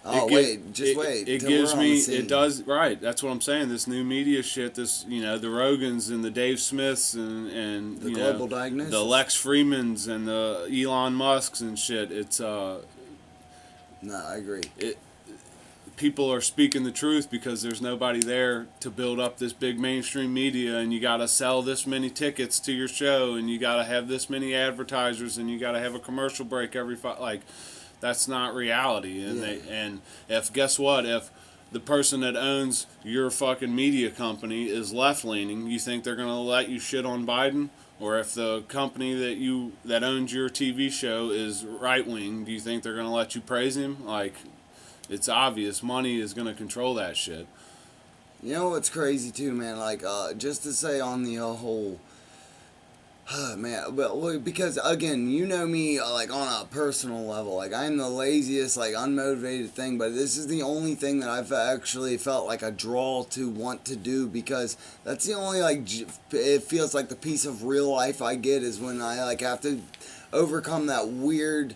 wait. It gives me. It does right. That's what I'm saying. This new media shit. This the Rogans and the Dave Smiths and the global diagnosis, the Lex Fremans and the Elon Musks and shit. It's No, I agree. People are speaking the truth because there's nobody there to build up this big mainstream media, and you got to sell this many tickets to your show, and you got to have this many advertisers, and you got to have a commercial break every that's not reality. And if guess what, if the person that owns your fucking media company is left leaning, you think they're gonna let you shit on Biden? Or if the company that owns your TV show is right wing, do you think they're gonna let you praise him? Like, it's obvious money is gonna control that shit. You know what's crazy too, man? Like, just to say on the whole. Man, well, because again, you know me, like on a personal level, like I'm the laziest, like unmotivated thing, but this is the only thing that I've actually felt like a draw to want to do, because that's the only it feels like the piece of real life I get is when I like have to overcome that weird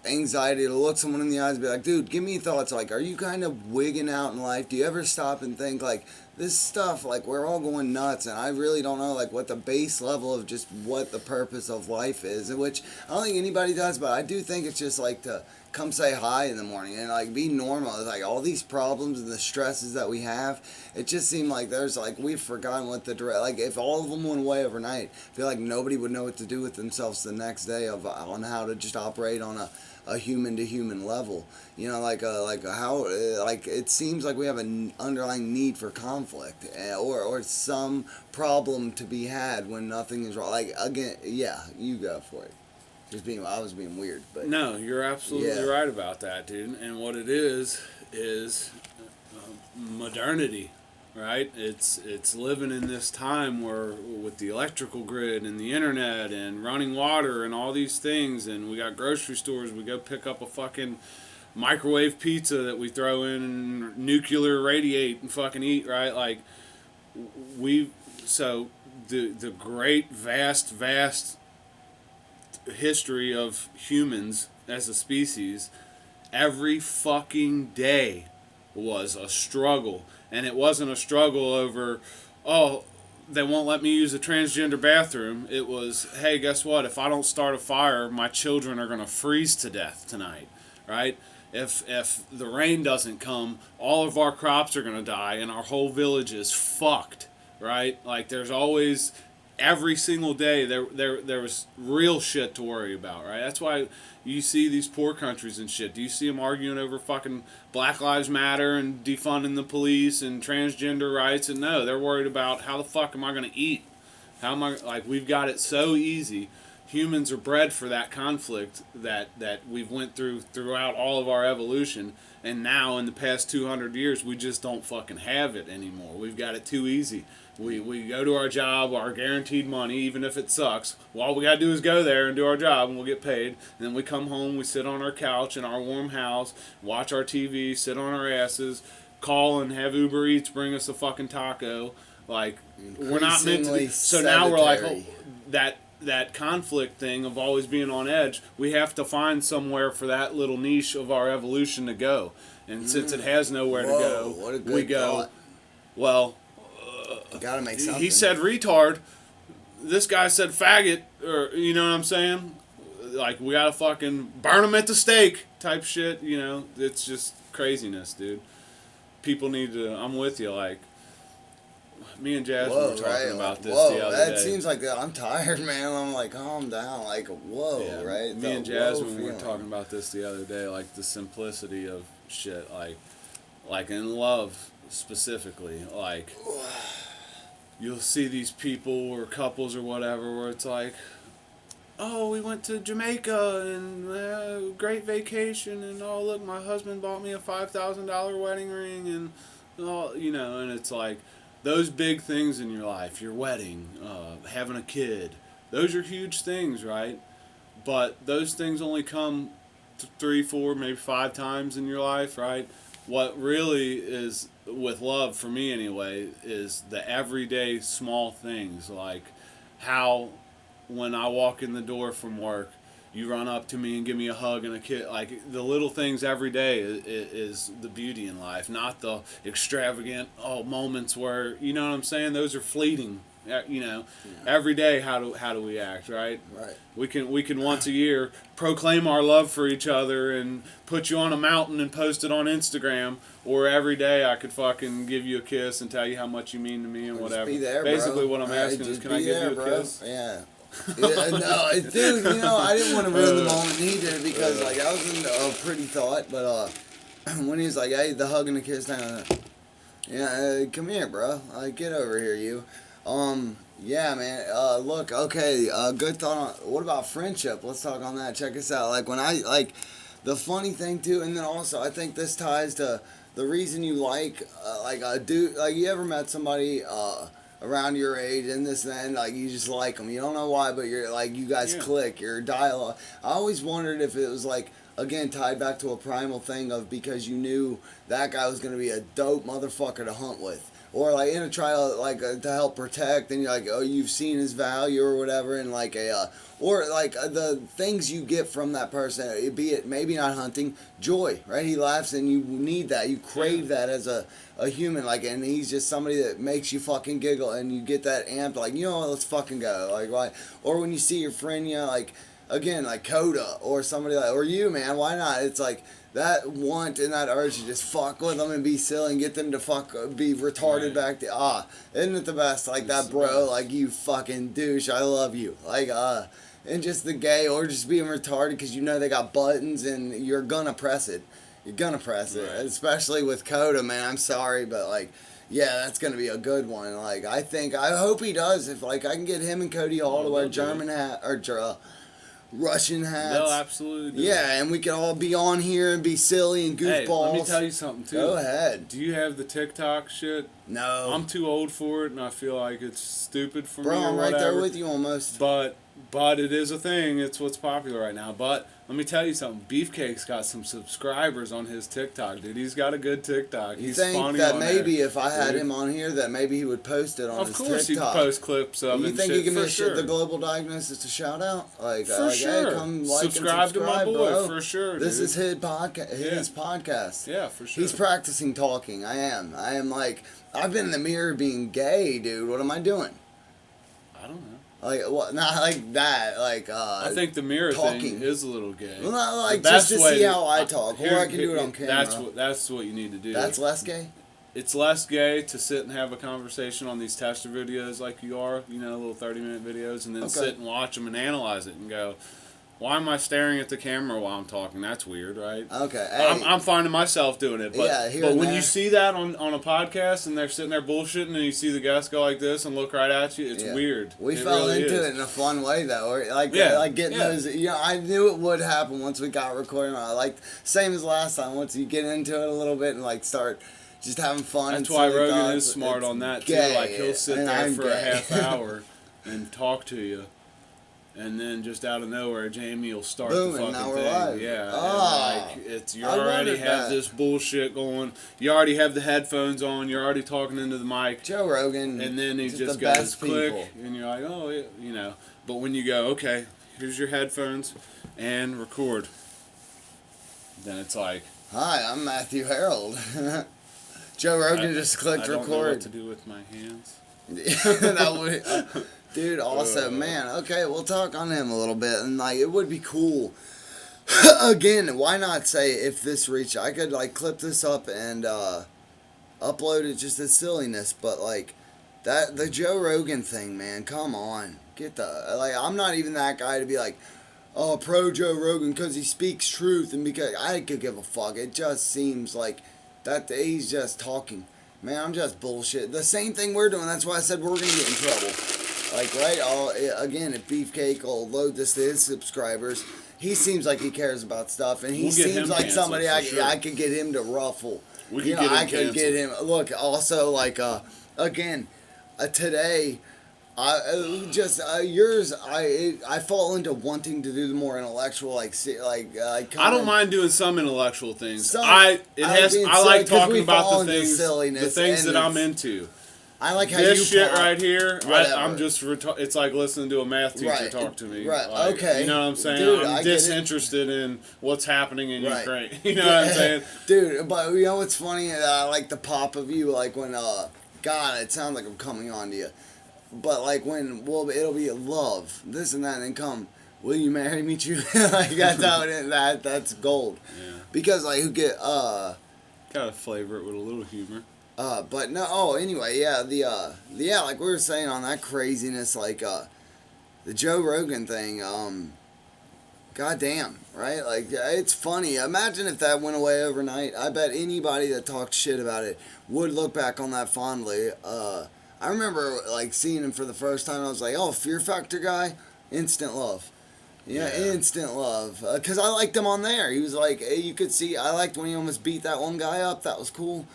anxiety to look someone in the eyes and be like, dude, give me thoughts, like, are you kind of wigging out in life? Do you ever stop and think, like, this stuff, like, we're all going nuts, and I really don't know, like, what the base level of just what the purpose of life is, which I don't think anybody does, but I do think it's just, like, to come say hi in the morning and, like, be normal. Like, all these problems and the stresses that we have, it just seemed like there's, like, we've forgotten what like, if all of them went away overnight, I feel like nobody would know what to do with themselves the next day on how to just operate on a human to human level, like how it seems like we have an underlying need for conflict, or some problem to be had when nothing is wrong. Like, again, yeah, you go for it. I was being weird, but no, you're absolutely right about that, dude. And what it is modernity. Right, it's living in this time where with the electrical grid and the internet and running water and all these things, and we got grocery stores. We go pick up a fucking microwave pizza that we throw in and nuclear radiate and fucking eat. Right, like the great vast history of humans as a species, every fucking day was a struggle. And it wasn't a struggle over, oh, they won't let me use a transgender bathroom. It was, hey, guess what? If I don't start a fire, my children are going to freeze to death tonight, right? If the rain doesn't come, all of our crops are going to die, and our whole village is fucked, right? Like, there's always, every single day, there was real shit to worry about, right? That's why you see these poor countries and shit. Do you see them arguing over fucking Black Lives Matter and defunding the police and transgender rights? And no, they're worried about how the fuck am I going to eat? How am I, like, we've got it so easy. Humans are bred for that conflict that we've went throughout all of our evolution. And now in the past 200 years, we just don't fucking have it anymore. We've got it too easy. We go to our job, our guaranteed money, even if it sucks. Well, all we got to do is go there and do our job, and we'll get paid. And then we come home, we sit on our couch in our warm house, watch our TV, sit on our asses, call and have Uber Eats bring us a fucking taco. Like, we're not meant to. So now we're like, oh, that conflict thing of always being on edge, we have to find somewhere for that little niche of our evolution to go. And since it has nowhere to go, we go, thought. Well, gotta make something. He said retard. This guy said faggot, or you know what I'm saying? Like, we gotta fucking burn them at the stake type shit. It's just craziness, dude. People need to. I'm with you. Like, me and Jasmine were talking about this the other day. That seems like I'm tired, man. I'm like, calm down. Like, whoa, right? Me and Jasmine were talking about this the other day. Like, the simplicity of shit. Like in love specifically. Like, you'll see these people or couples or whatever where it's like, oh, we went to Jamaica and great vacation, and oh, look, my husband bought me a $5,000 wedding ring, and and it's like, those big things in your life, your wedding, having a kid, those are huge things, right? But those things only come 3, 4, maybe 5 times in your life, right? What really is, with love, for me anyway, is the everyday small things, like how when I walk in the door from work, you run up to me and give me a hug and a kiss. Like the little things every day is the beauty in life, not the extravagant moments where, you know what I'm saying. Those are fleeting. You know, every day how do we act, right? Right. We can once a year proclaim our love for each other and put you on a mountain and post it on Instagram, or every day I could fucking give you a kiss and tell you how much you mean to me and whatever. Just be there, Basically, bro. what I'm asking is, can I give you a kiss? Yeah. Yeah, no, dude, you know, I didn't want to ruin the moment either because, like, that was a pretty thought, but, when he was like, hey, the hug and the kiss thing, yeah, come here, bro, get over here, you. Yeah, man, look, okay, good thought on, what about friendship? Let's talk on that. Check us out. Like, when the funny thing, too, and then also, I think this ties to the reason you like a dude, like, you ever met somebody, around your age and this and that, and like you just like them, you don't know why, but you're like, you guys click, your dialogue. I always wondered if it was like, again, tied back to a primal thing of because you knew that guy was going to be a dope motherfucker to hunt with, or like in a trial, like to help protect, and you're like, oh, you've seen his value or whatever, and like or like the things you get from that person, be it maybe not hunting, joy, right? He laughs and you need that, you crave that as a human, like, and he's just somebody that makes you fucking giggle, and you get that amped, like, you know what, let's fucking go, like, why? Or when you see your friend, you know, like, again, like Coda, or somebody like, or you, man, why not? It's like, that want and that urge to just fuck with them and be silly and get them to be retarded back to, isn't it the best? Like, that bro, like, you fucking douche, I love you, like, and just the gay, or just being retarded because you know they got buttons and you're gonna press it. You're gonna press it, especially with Coda, man. I'm sorry, but like, yeah, that's gonna be a good one. Like, I hope he does. If like I can get him and Cody Hall to wear German hat or Russian hats, they'll absolutely do. Yeah, and we can all be on here and be silly and goofballs. Hey, let me tell you something too. Go ahead. Do you have the TikTok shit? No. I'm too old for it, and I feel like it's stupid for me. Bro, or I'm whatever. right there with you almost. But it is a thing. It's what's popular right now. But let me tell you something. Beefcake's got some subscribers on his TikTok, dude. He's got a good TikTok. You He's think funny that on maybe there, if I had him on here, that maybe he would post it on his TikTok? Of course, he post clips of it. You and think shit, he can for make sure. the Global Diagnosis a shout out? Like, for sure. Hey, come like subscribe to my boy, bro. for sure. This dude. is his podcast. Yeah, for sure. He's practicing talking. I am like, I've been in the mirror being gay, dude. What am I doing? I don't know. Like, what? Not like that. Like, I think the mirror talking thing is a little gay. Well, not like just to see how I talk, or I can do it on camera. That's what you need to do. That's less gay? It's less gay to sit and have a conversation on these tester videos like you are, you know, little 30-minute videos, and then sit and watch them and analyze it and go, why am I staring at the camera while I'm talking? That's weird, right? Okay. Hey. I'm finding myself doing it. But, yeah, but when you see that on a podcast and they're sitting there bullshitting and you see the guest go like this and look right at you, it's weird. We fell really into is. it in a fun way, though. Like getting those, you know, I knew it would happen once we got recording. Like, same as last time. Once you get into it a little bit and, like, start just having fun. That's why Rogan is smart on that, too. Like, he'll sit there for a half hour and talk to you. And then just out of nowhere, Jamie will start the fucking now we're thing. live. Yeah, Oh, and like you already have this bullshit going. You already have the headphones on. You're already talking into the mic. Joe Rogan. And then he just goes click, and you're like, oh, you know. But when you go, okay, here's your headphones, and record. Then it's like, hi, I'm Matthew Harold. Joe Rogan just clicked record. I don't know what to do with my hands. That would. Dude, also, man, okay, we'll talk on him a little bit, and, like, it would be cool. Again, why not say, if this reached, I could, like, clip this up and, upload it just as silliness, but, like, the Joe Rogan thing, man, come on. I'm not even that guy to be like, oh, pro Joe Rogan because he speaks truth, and because, I could give a fuck. It just seems like that he's just talking. Man, I'm just bullshit. The same thing we're doing, that's why I said we're gonna get in trouble. Like, right, again, if Beefcake will load this to his subscribers, he seems like he cares about stuff, and he seems like somebody I could get him to ruffle. I could get him. Look, also, like, again, today, Yours. I fall into wanting to do the more intellectual, I don't mind doing some intellectual things. Some- I I like silly, 'cause talking we about fall the into things silliness, that and I'm it's- into. I like how This you shit pop- right here, whatever. I'm just it's like listening to a math teacher Right. talk to me. Right. Like, Okay. You know what I'm saying? Dude, I I'm get it. disinterested in what's happening in Right. Ukraine. You know what I'm saying? Dude, but you know what's funny? I like the pop of you, like when God, it sounds like I'm coming on to you. But like when, well, it'll be love, this and that, and then come, will you marry me, too? Like that's how it is. That's gold. Yeah. Because like who get Gotta flavor it with a little humor. but no. Oh, anyway, yeah. Yeah, like we were saying on that craziness, like the Joe Rogan thing. Goddamn, right? Like it's funny. Imagine if that went away overnight. I bet anybody that talked shit about it would look back on that fondly. I remember like seeing him for the first time. I was like, oh, Fear Factor guy, instant love. Yeah, instant love. Because I liked him on there. He was like, you could see, I liked when he almost beat that one guy up. That was cool.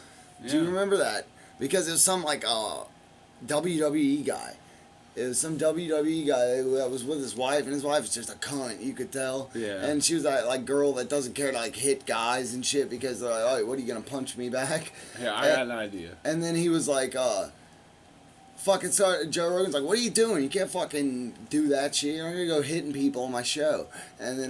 Do you remember that? Because it was some like WWE guy. It was some WWE guy that was with his wife, and his wife was just a cunt, you could tell. Yeah. And she was that like girl that doesn't care to like hit guys and shit because they're like, oh, what are you gonna punch me back? Yeah, I got an idea. And then he was like, fucking started, Joe Rogan's like, what are you doing? You can't fucking do that shit. You're not gonna go hitting people on my show. And then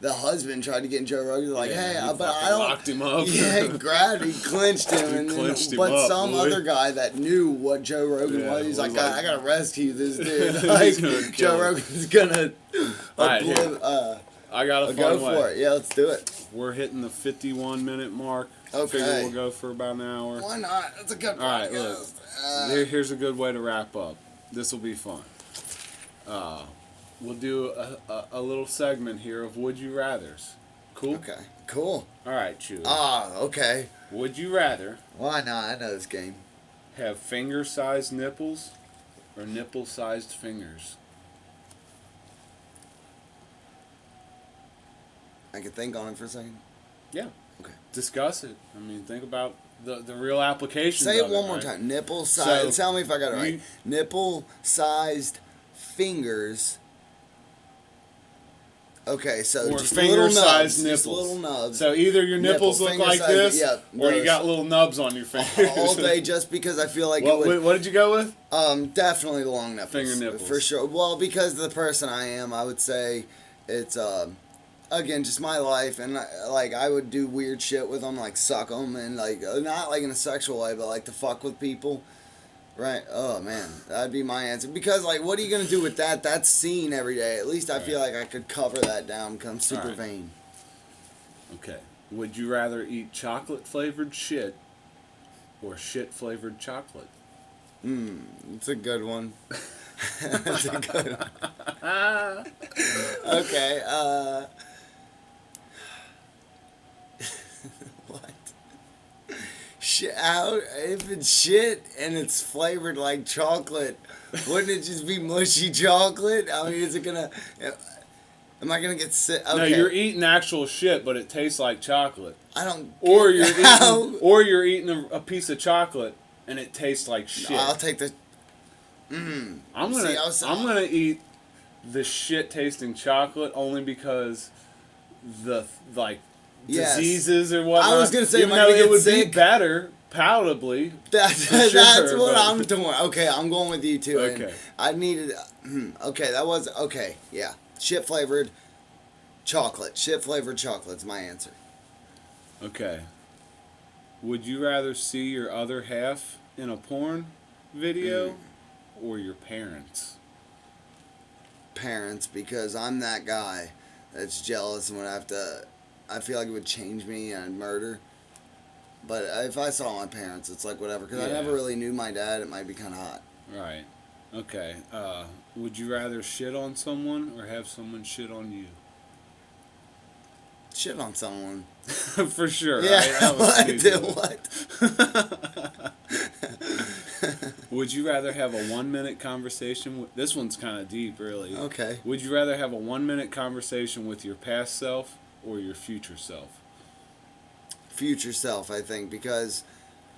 the husband tried to get in Joe Rogan, like, hey, but I don't. Locked him up. Yeah, grabbed him, clinched him, and Clinched then, him but up, some boy. other guy that knew what Joe Rogan Yeah, was, he's like, was like- I gotta rescue this dude. He's Like, gonna kill Joe him. Rogan's gonna. Alright, here. I got a fun Go way. for it. Yeah, let's do it. We're hitting the 51-minute mark. Okay. Figure we'll go for about an hour. Why not? That's a good. All right, look. Here's a good way to wrap up. This will be fun. We'll do a little segment here of Would You Rathers. Cool? Okay. Cool. All right, Chewy. Okay. Would you rather Why not? I know this game. have finger-sized nipples or nipple-sized fingers? I can think on it for a second. Yeah. Okay. Discuss it. I mean, think about the real applications Say it of one more right? time. Nipple sized. So, tell me if I got it right. you- Nipple sized fingers. Okay, so Or just little nubs. finger-sized Just nipples. little nubs. So either your nipples look like finger-sized, this, yeah, or you those. got little nubs on your fingers. All day, just because I feel like it would. What did you go with? Definitely the long nipples. Finger nipples. For sure. Well, because of the person I am, I would say it's again just my life, and like I would do weird shit with them, like suck them, and like not like in a sexual way, but like to fuck with people. Right. Oh man, that'd be my answer. Because like, what are you gonna do with that? That's seen every day. At least I feel like I could cover that down. Become super Alright. vain. Okay. Would you rather eat chocolate flavored shit or shit flavored chocolate? It's a good one. That's a good one. Okay. What? Shit, how, if it's shit and it's flavored like chocolate, wouldn't it just be mushy chocolate? I mean, is it gonna? Am I gonna get sick? Okay. No, you're eating actual shit, but it tastes like chocolate. I don't. Or you're How? eating, or you're eating a piece of chocolate and it tastes like shit. I'll take the. I'm See, gonna eat the shit tasting chocolate only because the like Yes. diseases or whatnot. I was gonna say, even am I though gonna it get would sick? be better palatably. That's sure, what but- I'm doing. Okay, I'm going with you too. and Okay. I needed. Okay, that was okay. Yeah, shit flavored chocolate. Shit flavored chocolate's my answer. Okay. Would you rather see your other half in a porn video or your parents? Parents, because I'm that guy that's jealous and would have to. I feel like it would change me and murder. But if I saw my parents, it's like whatever. Because I Yeah. never really knew my dad. It might be kind of hot. Right. Okay. Would you rather shit on someone or have someone shit on you? Shit on someone. For sure. Yeah. Right? That was What? stupid. Would you rather have a 1 minute conversation with... This one's kind of deep, really. Okay. Would you rather have a 1 minute conversation with your past self or your future self? Future self, I think, because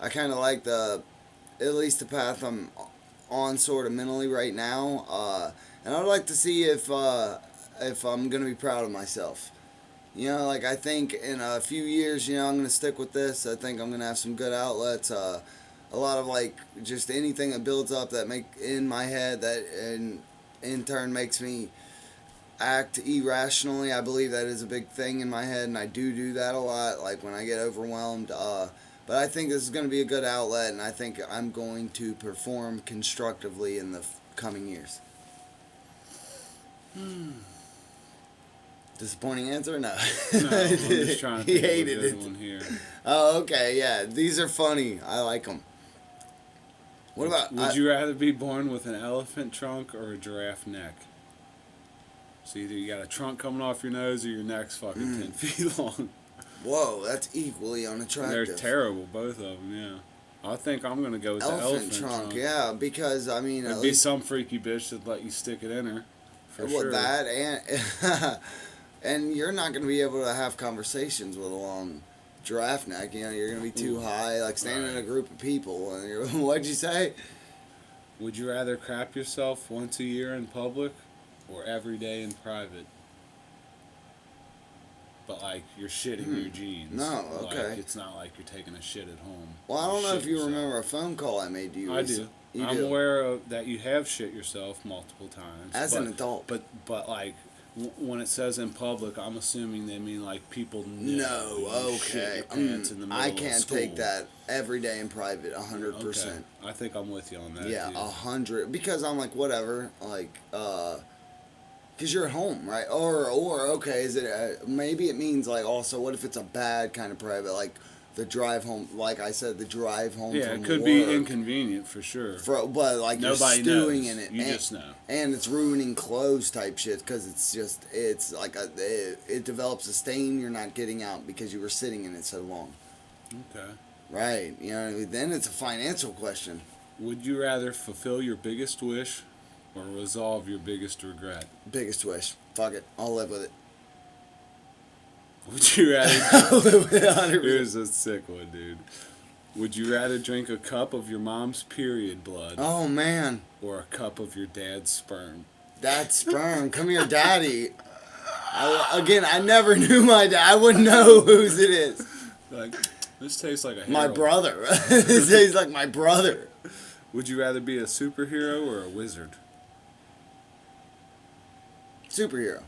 I kind of like at least the path I'm on sort of mentally right now, and I'd like to see if I'm gonna be proud of myself. Like I think in a few years, I'm gonna stick with this. I think I'm gonna have some good outlets. A lot of like just anything that builds up that make in my head that in turn makes me act irrationally. I believe that is a big thing in my head, and I do that a lot. Like when I get overwhelmed. But I think this is going to be a good outlet, and I think I'm going to perform constructively in the coming years. Disappointing answer? No. No, I'm just trying to think He hated of a good it. one here. Oh, okay, yeah. These are funny. I like them. What about... Would you rather be born with an elephant trunk or a giraffe neck? So either you got a trunk coming off your nose or your neck's fucking 10 feet long. Whoa, that's equally unattractive. They're terrible, both of them, yeah. I think I'm going to go with the elephant trunk. Yeah, because, I mean... There'd be some freaky bitch that'd let you stick it in her, for sure. That and... and you're not going to be able to have conversations with a long giraffe neck. You're going to be too high, like standing in a group of people. And you're, what'd you say? Would you rather crap yourself once a year in public or every day in private? But like you're shitting your jeans. No, okay. Like, it's not like you're taking a shit at home. Well, I don't know if you remember a phone call I made to you. I do. I'm aware of that you have shit yourself multiple times. As an adult. But like when it says in public, I'm assuming they mean like people know. No, okay. Pants in the middle I of can't school. take that every day in private, 100%. Okay. I think I'm with you on that. Yeah, too. 100. Because I'm like, whatever, like, because you're at home, right? Or okay, is it maybe it means like also what if it's a bad kind of private, like the drive home, like I said, the drive home. Yeah, from it could work, be inconvenient for sure. But like nobody you're stewing knows. in it. You just know. And it's ruining clothes type shit because it's like it develops a stain you're not getting out because you were sitting in it so long. Okay. Right. Then it's a financial question. Would you rather fulfill your biggest wish or resolve your biggest regret? Biggest wish. Fuck it. I'll live with it. Would you rather... I'll live with it 100%. Here's a sick one, dude. Would you rather drink a cup of your mom's period blood Oh, man. or a cup of your dad's sperm? That sperm. Come here, daddy. I never knew my dad. I wouldn't know whose it is. Like, this tastes like a My heroin. brother. This tastes like my brother. Would you rather be a superhero or a wizard? Superhero.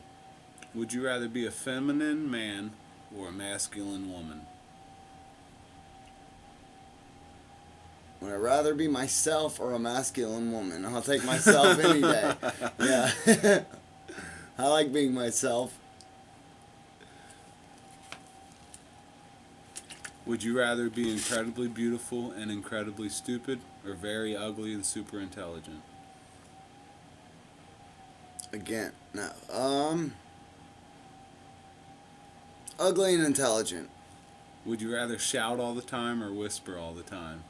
Would you rather be a feminine man or a masculine woman? Would I rather be myself or a masculine woman? I'll take myself any day. Yeah. I like being myself. Would you rather be incredibly beautiful and incredibly stupid or very ugly and super intelligent? Again, no. Ugly and intelligent. Would you rather shout all the time or whisper all the time?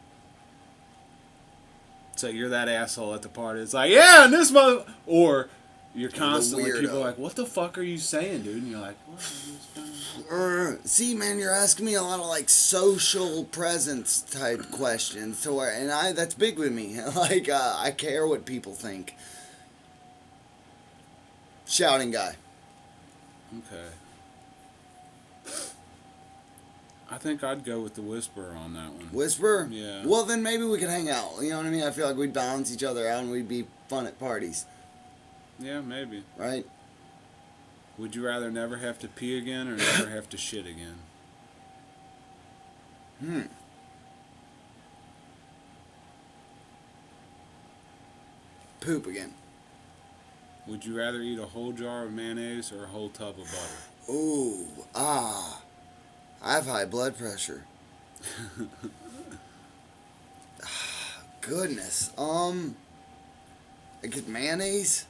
So you're that asshole at the party. It's like, yeah, and this mother... Or you're constantly... People are like, what the fuck are you saying, dude? And you're like, what are you saying? See, man, you're asking me a lot of, like, social presence type questions. To where, and that's big with me. Like, I care what people think. Shouting guy. Okay. I think I'd go with the whisperer on that one. Whisperer? Yeah. Well, then maybe we could hang out. You know what I mean? I feel like we'd balance each other out and we'd be fun at parties. Yeah, maybe. Right? Would you rather never have to pee again or never have to shit again? Poop again. Would you rather eat a whole jar of mayonnaise or a whole tub of butter? Ooh, I have high blood pressure. Goodness. I get mayonnaise?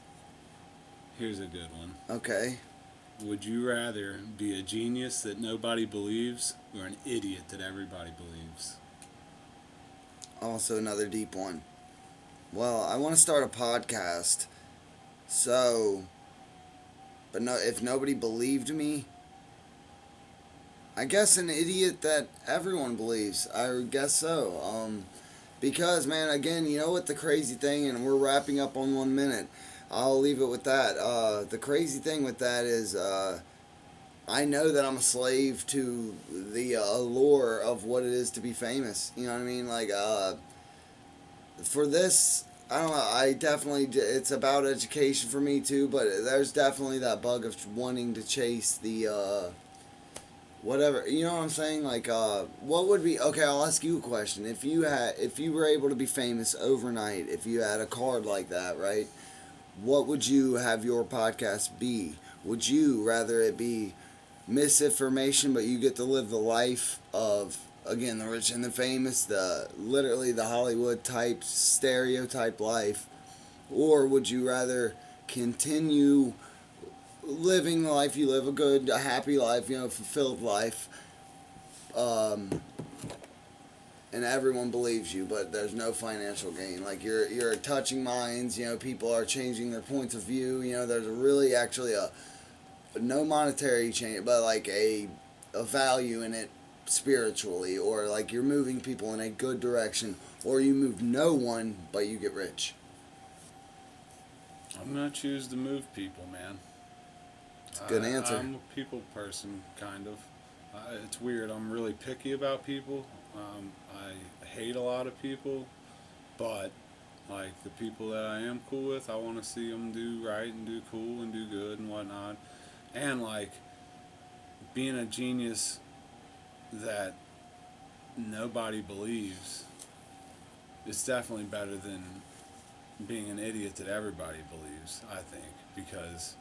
Here's a good one. Okay. Would you rather be a genius that nobody believes or an idiot that everybody believes? Also another deep one. Well, I want to start a podcast. So, but no, if nobody believed me, I guess an idiot that everyone believes. I guess so. Because, man, again, you know what the crazy thing, and we're wrapping up on 1 minute. I'll leave it with that. The crazy thing with that is I know that I'm a slave to the allure of what it is to be famous. You know what I mean? Like, for this, I don't know, I definitely, it's about education for me too, but there's definitely that bug of wanting to chase the, whatever, you know what I'm saying? Like, what would be, okay, I'll ask you a question. If you were able to be famous overnight, if you had a card like that, right? What would you have your podcast be? Would you rather it be misinformation, but you get to live the life of, again, the rich and the famous, literally the Hollywood type, stereotype life? Or would you rather continue living the life you live, a happy life, fulfilled life, and everyone believes you, but there's no financial gain? Like, you're touching minds, people are changing their points of view, there's really actually no monetary change, but like a value in it spiritually, or like you're moving people in a good direction, or you move no one, but you get rich. I'm going to choose to move people, man. It's a good answer. I'm a people person, kind of. It's weird. I'm really picky about people. I hate a lot of people, but like the people that I am cool with, I want to see them do right and do cool and do good and whatnot. And like being a genius that nobody believes, it's definitely better than being an idiot that everybody believes, I think, because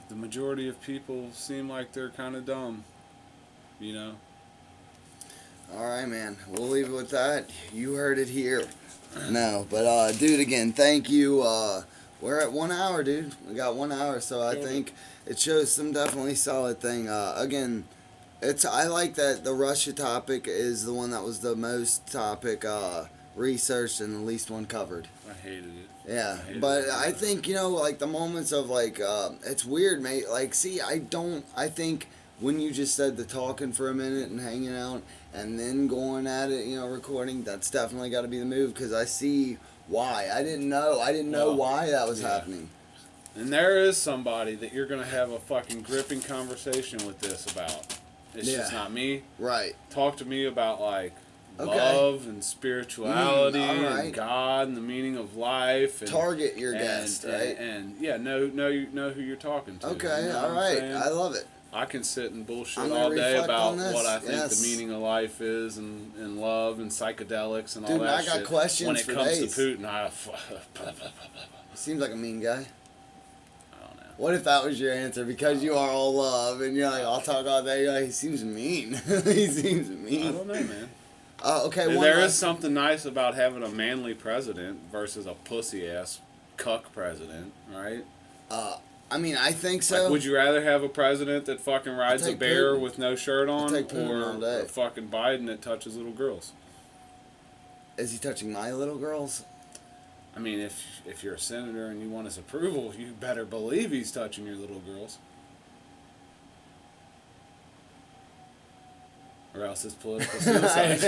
the majority of people seem like they're kind of dumb, All right, man. We'll leave it with that. You heard it here. No, but dude, again, thank you. We're at 1 hour, dude. We got 1 hour, so I think it shows some definitely solid thing. Again, I like that the Russia topic is the one that was the most topic researched and the least one covered. I hated it. Yeah, but I think, like the moments of like, it's weird, mate. Like, see, I think when you just said the talking for a minute and hanging out and then going at it, recording, that's definitely got to be the move, because I see why. I didn't know why that was happening. And there is somebody that you're going to have a fucking gripping conversation with this about. It's just not me. Right. Talk to me about, like, love and spirituality and God and the meaning of life. And, target your guest, right? And know who you're talking to. Okay, all right. I love it. I can sit and bullshit all day about what I think the meaning of life is and love and psychedelics and all that shit. I got questions when it for comes days. to Putin, Seems like a mean guy. I don't know. What if that was your answer? Because you are all love and you're like, I'll talk all day. You're like, he seems mean. He seems mean. I don't know, man. Okay. There is something nice about having a manly president versus a pussy ass cuck president, right? I mean, I think so. Like, would you rather have a president that fucking rides a bear with no shirt on, or fucking Biden that touches little girls? Is he touching my little girls? I mean, if you're a senator and you want his approval, you better believe he's touching your little girls. Or else it's political suicide.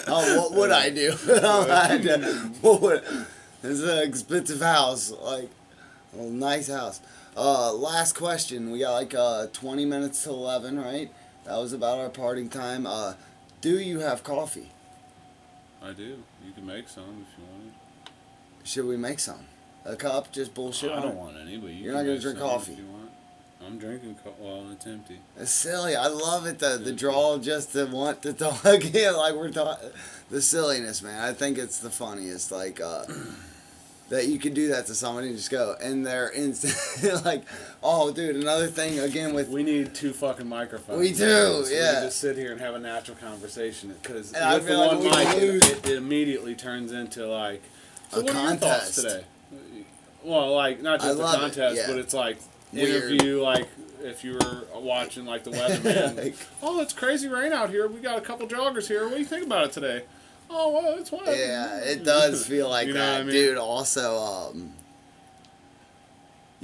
What would I do? This is an expensive house, like a nice house. Last question. We got like 20 minutes to 11, right? That was about our parting time. Do you have coffee? I do. You can make some if you wanted. Should we make some? A cup? Just bullshit? I don't want any, but you're not going to drink coffee. If you want. I'm drinking well, it's empty. It's silly. I love it, the draw just to want to talk again, like we're talking. The silliness, man. I think it's the funniest, like, that you can do that to somebody and just go, and they're instant, like, oh, dude, another thing, again, with... We need 2 fucking microphones. We do, so yeah. We can just sit here and have a natural conversation, because with the one mic, it immediately turns into, like, so a what contest. Are your thoughts today? Well, like, not just a contest, but it's like, weird. Interview, like, if you were watching, like, the weatherman. Like, oh, it's crazy rain out here. We got a couple joggers here. What do you think about it today? Oh, well, it's wet. Yeah, it does feel like you know that, what I mean? dude. Also,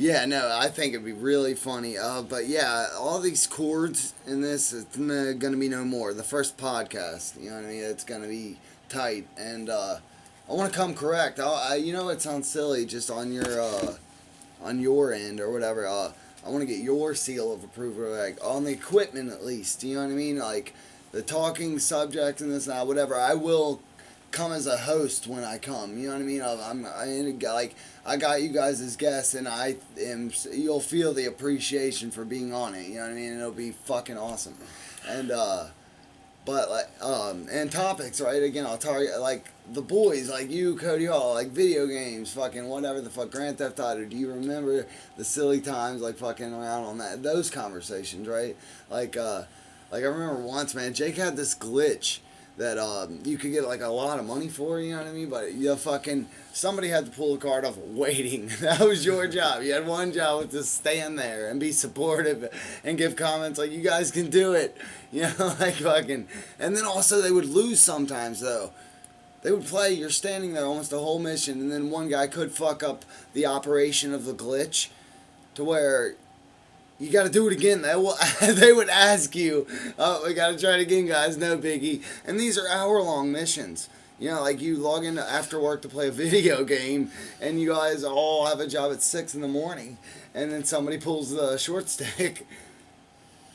Yeah, no, I think it'd be really funny. But yeah, all these chords in this, it's gonna be no more. The first podcast, you know what I mean? It's gonna be tight, and I want to come correct. You know, it sounds silly, just on your end or whatever. I want to get your seal of approval, like on the equipment at least. You know what I mean? Like the talking subject and this and that, whatever. I will come as a host when I come. You know what I mean? I got you guys as guests, and you'll feel the appreciation for being on it. You know what I mean? And it'll be fucking awesome. And but like and topics, right? Again, I'll target like the boys, like you, Cody Hall, like video games, fucking whatever the fuck, Grand Theft Auto. Do you remember the silly times like fucking around on those conversations, right? Like I remember once, man, Jake had this glitch that you could get like a lot of money for, you know what I mean? But you fucking somebody had to pull the card off waiting. That was your job. You had one job, was to stand there and be supportive and give comments like, you guys can do it. You know, like fucking. And then also they would lose sometimes though. They would play, you're standing there almost the whole mission, and then one guy could fuck up the operation of the glitch to where you got to do it again. They would ask you, oh, we got to try it again, guys. No biggie. And these are hour-long missions. You know, like you log in after work to play a video game, and you guys all have a job at 6 in the morning, and then somebody pulls the short stick.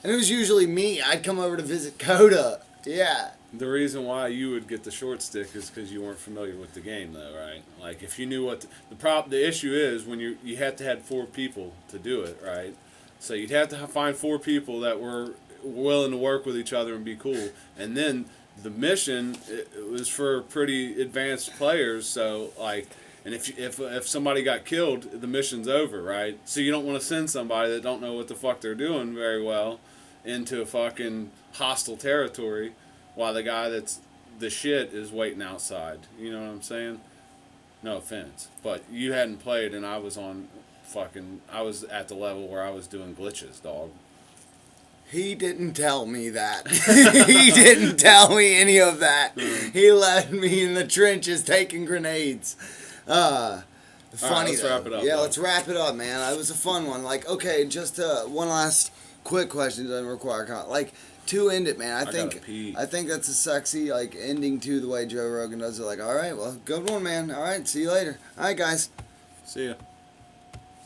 And it was usually me. I'd come over to visit Coda. Yeah. The reason why you would get the short stick is because you weren't familiar with the game, though, right? Like, if you knew what the issue is when you had to have 4 people to do it, right? So you'd have to find 4 people that were willing to work with each other and be cool. And then the mission, it was for pretty advanced players. So like, and if somebody got killed, the mission's over, right? So you don't want to send somebody that don't know what the fuck they're doing very well into a fucking hostile territory while the guy that's the shit is waiting outside. You know what I'm saying? No offense, but you hadn't played, and I was at the level where I was doing glitches, dog. He didn't tell me that. He didn't tell me any of that. He left me in the trenches taking grenades. Funny. Right, let's wrap it up. Yeah, let's wrap it up, man. It was a fun one. Like, okay, just one last quick question. Doesn't require like to end it, man. I think that's a sexy like ending to the way Joe Rogan does it. Like, all right, well, good one, man. All right, see you later. All right, guys. See ya.